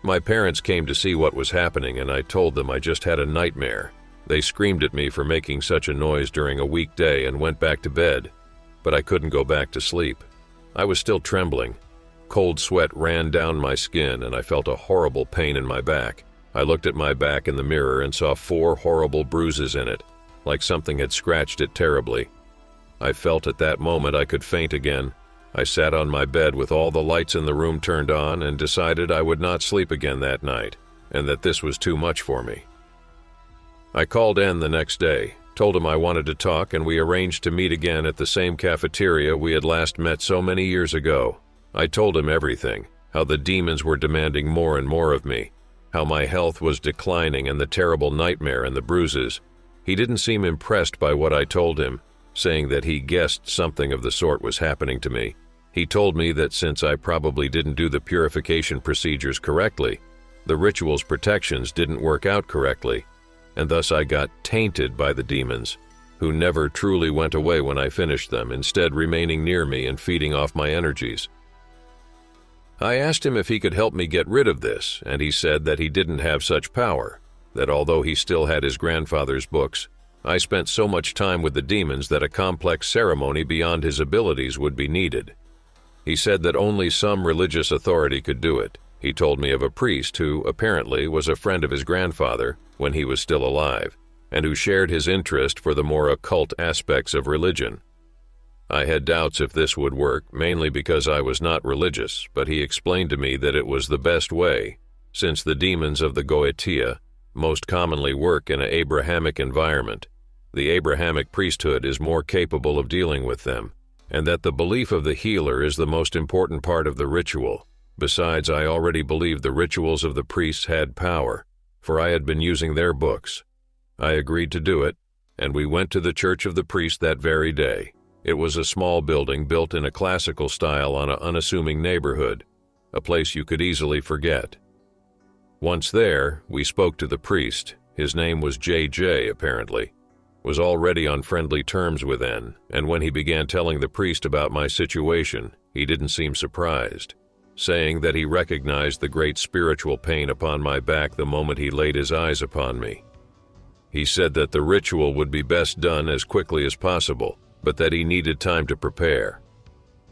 My parents came to see what was happening, and I told them I just had a nightmare. They screamed at me for making such a noise during a weekday and went back to bed, but I couldn't go back to sleep. I was still trembling. Cold sweat ran down my skin, and I felt a horrible pain in my back. I looked at my back in the mirror and saw 4 horrible bruises in it, like something had scratched it terribly. I felt at that moment I could faint again. I sat on my bed with all the lights in the room turned on and decided I would not sleep again that night, and that this was too much for me. I called N the next day, told him I wanted to talk, and we arranged to meet again at the same cafeteria we had last met so many years ago. I told him everything, how the demons were demanding more and more of me, how my health was declining and the terrible nightmare and the bruises. He didn't seem impressed by what I told him, saying that he guessed something of the sort was happening to me. He told me that since I probably didn't do the purification procedures correctly, the ritual's protections didn't work out correctly, and thus I got tainted by the demons, who never truly went away when I finished them, instead remaining near me and feeding off my energies. I asked him if he could help me get rid of this, and he said that he didn't have such power, that although he still had his grandfather's books, I spent so much time with the demons that a complex ceremony beyond his abilities would be needed. He said that only some religious authority could do it. He told me of a priest who, apparently, was a friend of his grandfather when he was still alive, and who shared his interest for the more occult aspects of religion. I had doubts if this would work, mainly because I was not religious, but he explained to me that it was the best way, since the demons of the Goetia most commonly work in an Abrahamic environment. The Abrahamic priesthood is more capable of dealing with them, and that the belief of the healer is the most important part of the ritual. Besides, I already believed the rituals of the priests had power, for I had been using their books. I agreed to do it, and we went to the church of the priest that very day. It was a small building built in a classical style on an unassuming neighborhood, a place you could easily forget. Once there, we spoke to the priest. His name was JJ, apparently. Was already on friendly terms with N, and when he began telling the priest about my situation, he didn't seem surprised, saying that he recognized the great spiritual pain upon my back the moment he laid his eyes upon me. He said that the ritual would be best done as quickly as possible, but that he needed time to prepare.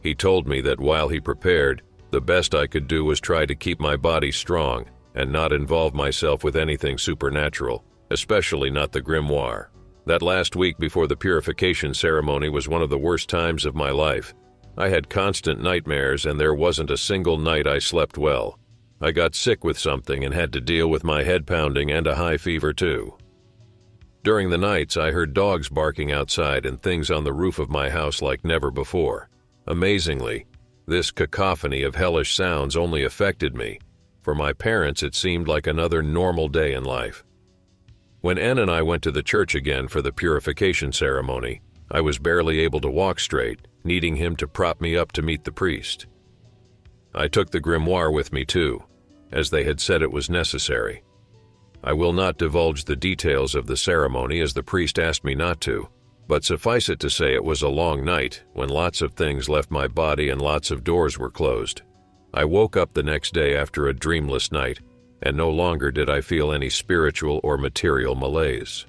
He told me that while he prepared, the best I could do was try to keep my body strong and not involve myself with anything supernatural, especially not the Grimoire. That last week before the purification ceremony was one of the worst times of my life. I had constant nightmares, and there wasn't a single night I slept well. I got sick with something and had to deal with my head pounding and a high fever too. During the nights, I heard dogs barking outside and things on the roof of my house like never before. Amazingly, this cacophony of hellish sounds only affected me. For my parents, it seemed like another normal day in life. When N and I went to the church again for the purification ceremony, I was barely able to walk straight, needing him to prop me up to meet the priest. I took the grimoire with me too, as they had said it was necessary. I will not divulge the details of the ceremony as the priest asked me not to, but suffice it to say it was a long night when lots of things left my body and lots of doors were closed. I woke up the next day after a dreamless night, and no longer did I feel any spiritual or material malaise.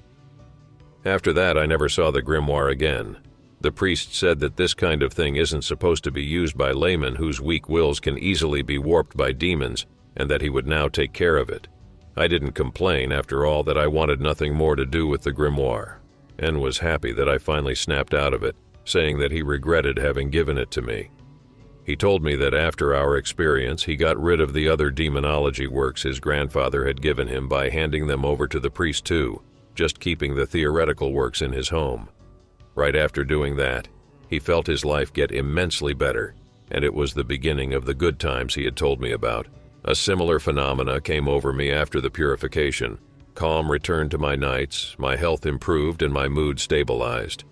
After that, I never saw the grimoire again. The priest said that this kind of thing isn't supposed to be used by laymen whose weak wills can easily be warped by demons, and that he would now take care of it. I didn't complain, after all, that I wanted nothing more to do with the grimoire, and was happy that I finally snapped out of it, saying that he regretted having given it to me. He told me that after our experience, he got rid of the other demonology works his grandfather had given him by handing them over to the priest too, just keeping the theoretical works in his home. Right after doing that, he felt his life get immensely better, and it was the beginning of the good times he had told me about. A similar phenomena came over me after the purification. Calm returned to my nights, my health improved, and my mood stabilized.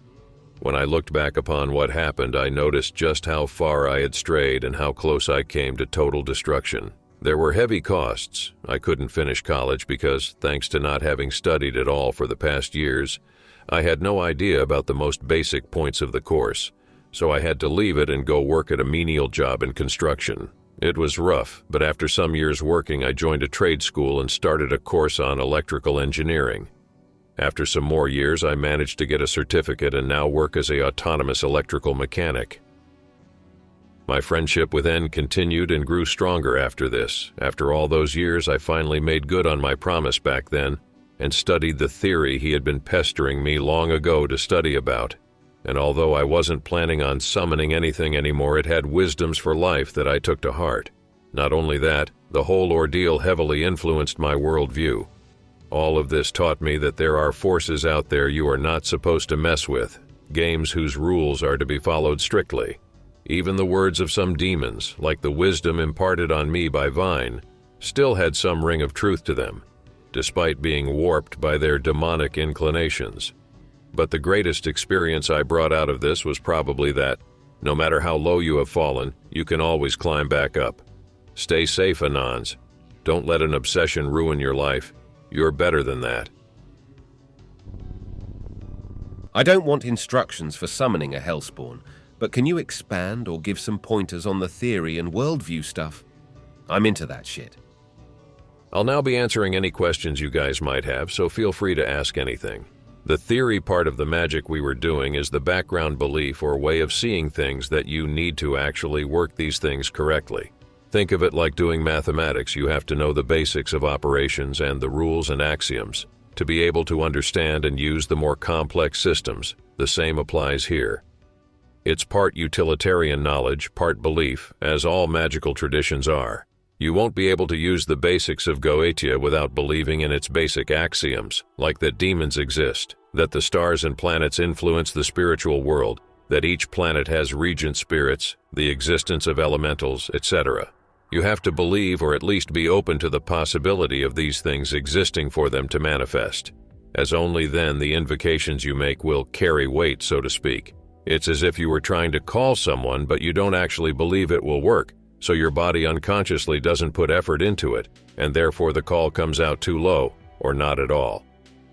When I looked back upon what happened, I noticed just how far I had strayed and how close I came to total destruction. There were heavy costs. I couldn't finish college because, thanks to not having studied at all for the past years, I had no idea about the most basic points of the course, so I had to leave it and go work at a menial job in construction. It was rough, but after some years working, I joined a trade school and started a course on electrical engineering. After some more years, I managed to get a certificate and now work as an autonomous electrical mechanic. My friendship with N continued and grew stronger after this. After all those years, I finally made good on my promise back then and studied the theory he had been pestering me long ago to study about. And although I wasn't planning on summoning anything anymore, it had wisdoms for life that I took to heart. Not only that, the whole ordeal heavily influenced my worldview. All of this taught me that there are forces out there you are not supposed to mess with, games whose rules are to be followed strictly. Even the words of some demons, like the wisdom imparted on me by Vine, still had some ring of truth to them, despite being warped by their demonic inclinations. But the greatest experience I brought out of this was probably that, no matter how low you have fallen, you can always climb back up. Stay safe, Anons. Don't let an obsession ruin your life. You're better than that. I don't want instructions for summoning a hellspawn, but can you expand or give some pointers on the theory and worldview stuff? I'm into that shit. I'll now be answering any questions you guys might have, so feel free to ask anything. The theory part of the magic we were doing is the background belief or way of seeing things that you need to actually work these things correctly. Think of it like doing mathematics. You have to know the basics of operations and the rules and axioms to be able to understand and use the more complex systems. The same applies here. It's part utilitarian knowledge, part belief, as all magical traditions are. You won't be able to use the basics of Goetia without believing in its basic axioms, like that demons exist, that the stars and planets influence the spiritual world, that each planet has regent spirits, the existence of elementals, etc. You have to believe or at least be open to the possibility of these things existing for them to manifest, as only then the invocations you make will carry weight, so to speak. It's as if you were trying to call someone but you don't actually believe it will work, so your body unconsciously doesn't put effort into it, and therefore the call comes out too low, or not at all.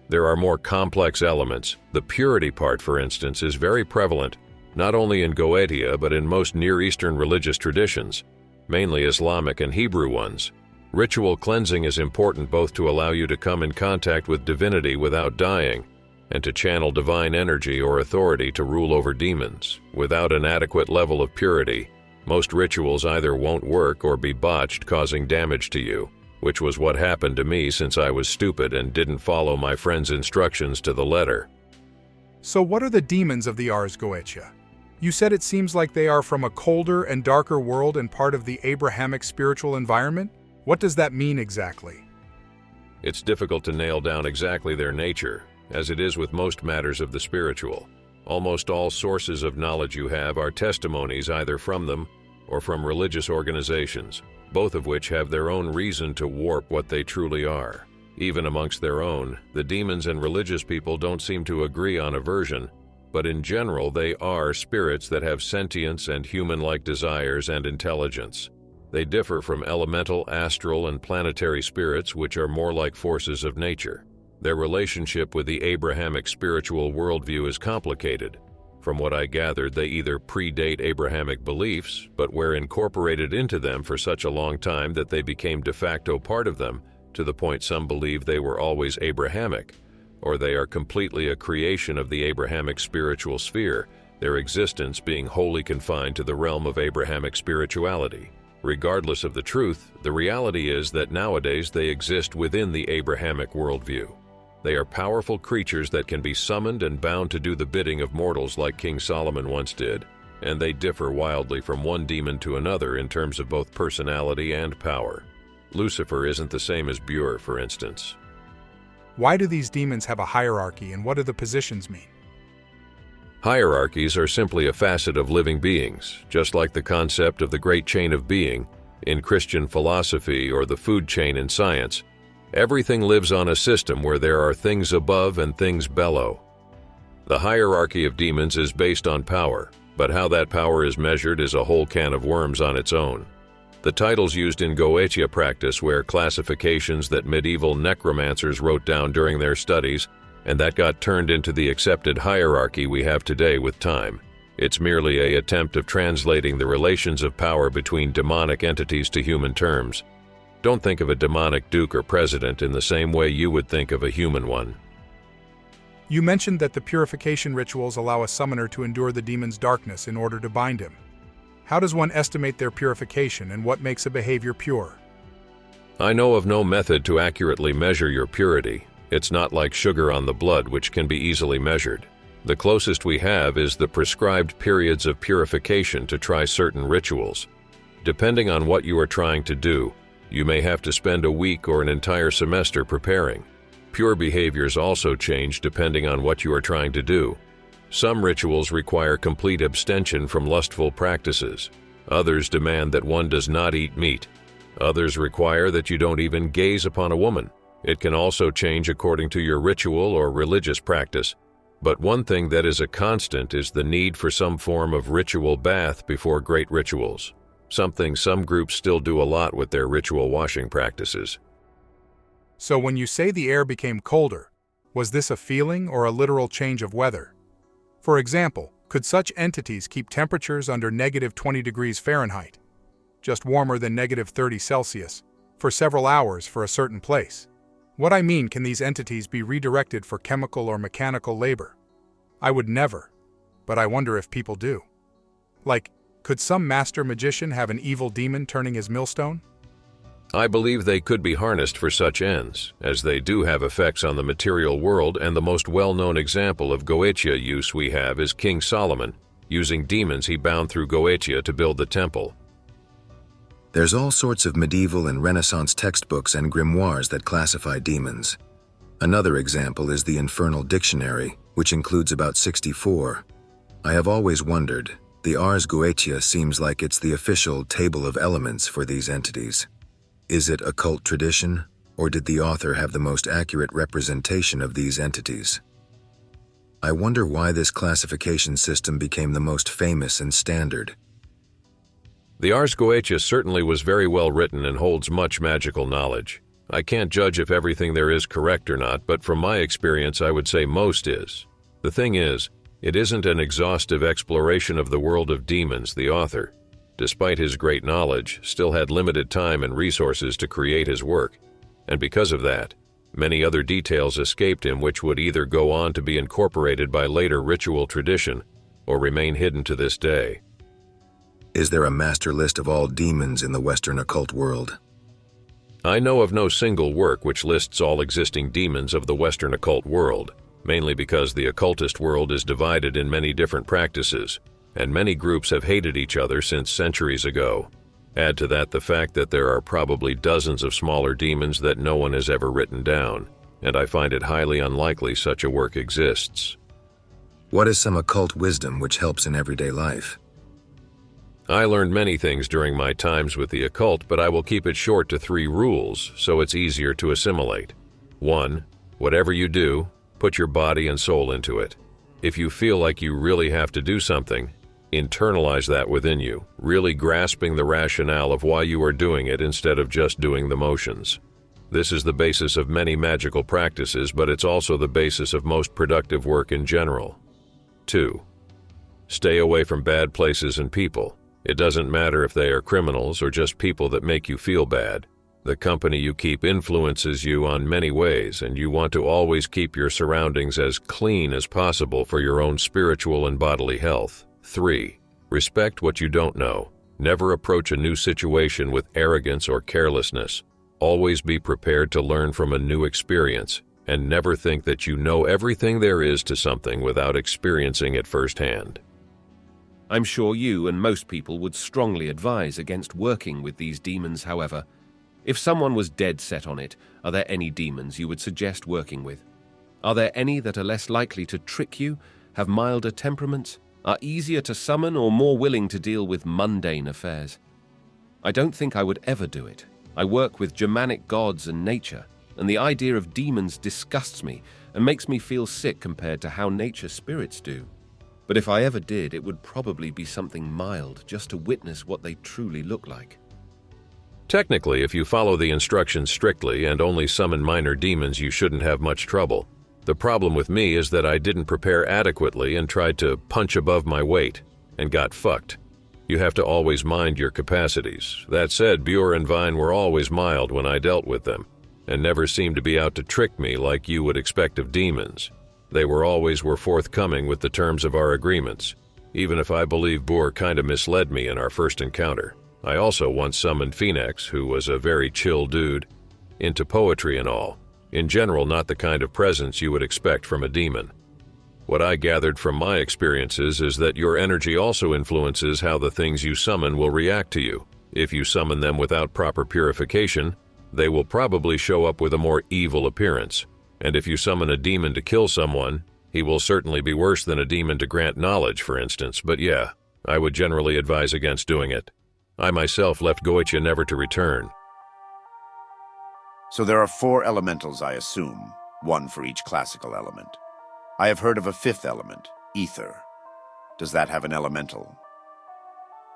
There are more complex elements. The purity part, for instance, is very prevalent, not only in Goetia but in most Near Eastern religious traditions, mainly Islamic and Hebrew ones. Ritual cleansing is important both to allow you to come in contact with divinity without dying, and to channel divine energy or authority to rule over demons. Without an adequate level of purity, most rituals either won't work or be botched, causing damage to you, which was what happened to me since I was stupid and didn't follow my friend's instructions to the letter. So what are the demons of the Ars Goetia? You said it seems like they are from a colder and darker world and part of the Abrahamic spiritual environment? What does that mean exactly? It's difficult to nail down exactly their nature, as it is with most matters of the spiritual. Almost all sources of knowledge you have are testimonies either from them or from religious organizations, both of which have their own reason to warp what they truly are. Even amongst their own, the demons and religious people don't seem to agree on a version, but in general they are spirits that have sentience and human-like desires and intelligence. They differ from elemental, astral, and planetary spirits, which are more like forces of nature. Their relationship with the Abrahamic spiritual worldview is complicated. From what I gathered, they either predate Abrahamic beliefs, but were incorporated into them for such a long time that they became de facto part of them, to the point some believe they were always Abrahamic, or they are completely a creation of the Abrahamic spiritual sphere, their existence being wholly confined to the realm of Abrahamic spirituality. Regardless of the truth, the reality is that nowadays they exist within the Abrahamic worldview. They are powerful creatures that can be summoned and bound to do the bidding of mortals like King Solomon once did, and they differ wildly from one demon to another in terms of both personality and power. Lucifer isn't the same as Bure, for instance. Why do these demons have a hierarchy, and what do the positions mean? Hierarchies are simply a facet of living beings, just like the concept of the great chain of being in Christian philosophy or the food chain in science. Everything lives on a system where there are things above and things below. The hierarchy of demons is based on power, but how that power is measured is a whole can of worms on its own. The titles used in Goetia practice were classifications that medieval necromancers wrote down during their studies, and that got turned into the accepted hierarchy we have today with time. It's merely an attempt of translating the relations of power between demonic entities to human terms. Don't think of a demonic duke or president in the same way you would think of a human one. You mentioned that the purification rituals allow a summoner to endure the demon's darkness in order to bind him. How does one estimate their purification, and what makes a behavior pure? I know of no method to accurately measure your purity. It's not like sugar on the blood, which can be easily measured. The closest we have is the prescribed periods of purification to try certain rituals. Depending on what you are trying to do, you may have to spend a week or an entire semester preparing. Pure behaviors also change depending on what you are trying to do. Some rituals require complete abstention from lustful practices. Others demand that one does not eat meat. Others require that you don't even gaze upon a woman. It can also change according to your ritual or religious practice. But one thing that is a constant is the need for some form of ritual bath before great rituals. Something some groups still do a lot with their ritual washing practices. So when you say the air became colder, was this a feeling or a literal change of weather? For example, could such entities keep temperatures under -20 degrees Fahrenheit, just warmer than -30 Celsius, for several hours for a certain place? What I mean, can these entities be redirected for chemical or mechanical labor? I would never, but I wonder if people do. Like, could some master magician have an evil demon turning his millstone? I believe they could be harnessed for such ends, as they do have effects on the material world, and the most well-known example of Goetia use we have is King Solomon, using demons he bound through Goetia to build the temple. There's all sorts of medieval and Renaissance textbooks and grimoires that classify demons. Another example is the Infernal Dictionary, which includes about 64. I have always wondered, the Ars Goetia seems like it's the official table of elements for these entities. Is it occult tradition, or did the author have the most accurate representation of these entities? I wonder why this classification system became the most famous and standard. The Ars Goetia certainly was very well written and holds much magical knowledge. I can't judge if everything there is correct or not, but from my experience I would say most is. The thing is, it isn't an exhaustive exploration of the world of demons. The author, despite his great knowledge, still had limited time and resources to create his work, and because of that, many other details escaped him which would either go on to be incorporated by later ritual tradition or remain hidden to this day. Is there a master list of all demons in the Western occult world? I know of no single work which lists all existing demons of the Western occult world, mainly because the occultist world is divided in many different practices, and many groups have hated each other since centuries ago. Add to that the fact that there are probably dozens of smaller demons that no one has ever written down, and I find it highly unlikely such a work exists. What is some occult wisdom which helps in everyday life? I learned many things during my times with the occult, but I will keep it short to 3 rules so it's easier to assimilate. 1. Whatever you do, put your body and soul into it. If you feel like you really have to do something, internalize that within you, really grasping the rationale of why you are doing it instead of just doing the motions. This is the basis of many magical practices, but it's also the basis of most productive work in general. 2. Stay away from bad places and people. It doesn't matter if they are criminals or just people that make you feel bad. The company you keep influences you on many ways, and you want to always keep your surroundings as clean as possible for your own spiritual and bodily health. 3. Respect what you don't know. Never approach a new situation with arrogance or carelessness. Always be prepared to learn from a new experience, and never think that you know everything there is to something without experiencing it firsthand. I'm sure you and most people would strongly advise against working with these demons, however. If someone was dead set on it, are there any demons you would suggest working with? Are there any that are less likely to trick you, have milder temperaments, are easier to summon, or more willing to deal with mundane affairs? I don't think I would ever do it. I work with Germanic gods and nature, and the idea of demons disgusts me and makes me feel sick compared to how nature spirits do. But if I ever did, it would probably be something mild, just to witness what they truly look like. Technically, if you follow the instructions strictly and only summon minor demons, you shouldn't have much trouble. The problem with me is that I didn't prepare adequately and tried to punch above my weight, and got fucked. You have to always mind your capacities. That said, Bure and Vine were always mild when I dealt with them, and never seemed to be out to trick me like you would expect of demons. They always were forthcoming with the terms of our agreements, even if I believe Bure kinda misled me in our first encounter. I also once summoned Phoenix, who was a very chill dude, into poetry and all. In general, not the kind of presence you would expect from a demon. What I gathered from my experiences is that your energy also influences how the things you summon will react to you. If you summon them without proper purification, they will probably show up with a more evil appearance. And if you summon a demon to kill someone, he will certainly be worse than a demon to grant knowledge, for instance. But yeah, I would generally advise against doing it. I myself left Goetia never to return. So there are 4 elementals, I assume, 1 for each classical element. I have heard of a 5th element, ether. Does that have an elemental?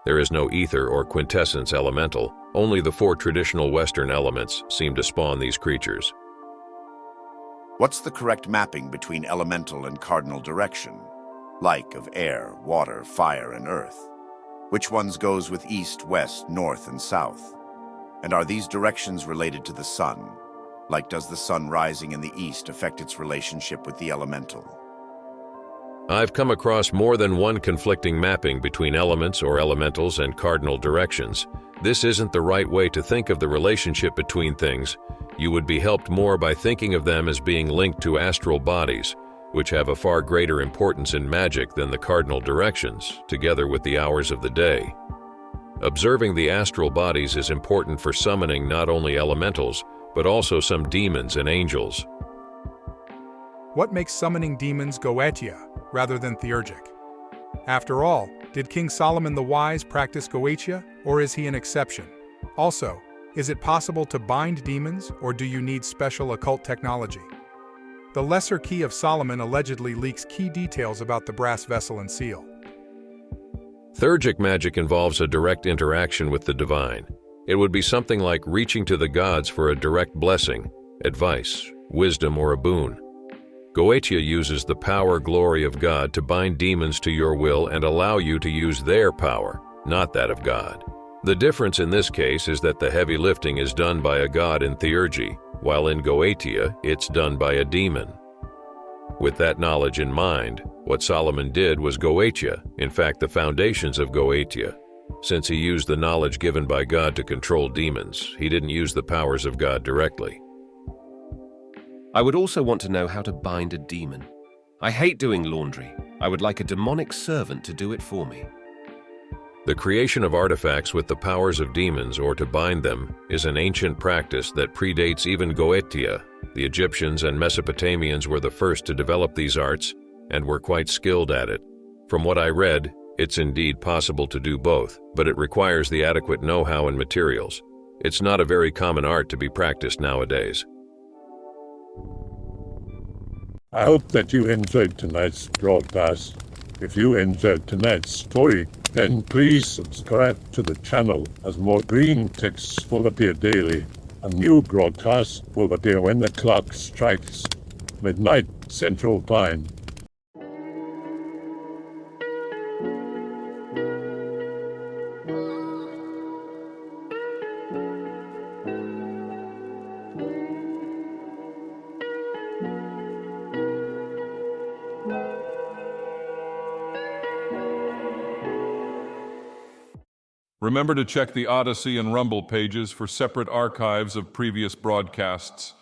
There is no ether or quintessence elemental. Only the 4 traditional Western elements seem to spawn these creatures. What's the correct mapping between elemental and cardinal direction, like of air, water, fire, and earth? Which ones goes with east, west, north, and south? And are these directions related to the sun? Like, does the sun rising in the east affect its relationship with the elemental? I've come across more than one conflicting mapping between elements or elementals and cardinal directions. This isn't the right way to think of the relationship between things. You would be helped more by thinking of them as being linked to astral bodies, which have a far greater importance in magic than the cardinal directions, together with the hours of the day. Observing the astral bodies is important for summoning not only elementals, but also some demons and angels. What makes summoning demons goetia rather than theurgic? After all, did King Solomon the Wise practice goetia, or is he an exception? Also, is it possible to bind demons, or do you need special occult technology? The Lesser Key of Solomon allegedly leaks key details about the brass vessel and seal. Theurgic magic involves a direct interaction with the divine. It would be something like reaching to the gods for a direct blessing, advice, wisdom, or a boon. Goetia uses the power glory of God to bind demons to your will and allow you to use their power, not that of God. The difference in this case is that the heavy lifting is done by a god in theurgy, while in goetia it's done by a demon. With that knowledge in mind, what Solomon did was goetia, in fact the foundations of goetia. Since he used the knowledge given by God to control demons, he didn't use the powers of God directly. I would also want to know how to bind a demon. I hate doing laundry. I would like a demonic servant to do it for me. The creation of artifacts with the powers of demons or to bind them is an ancient practice that predates even goetia. The Egyptians and Mesopotamians were the first to develop these arts and were quite skilled at it. From what I read, it's indeed possible to do both, but it requires the adequate know-how and materials. It's not a very common art to be practiced nowadays. I hope that you enjoyed tonight's broadcast. If you enjoyed tonight's story, then please subscribe to the channel as more green texts will appear daily. A new broadcast will appear when the clock strikes midnight Central Time. Remember to check the Odyssey and Rumble pages for separate archives of previous broadcasts.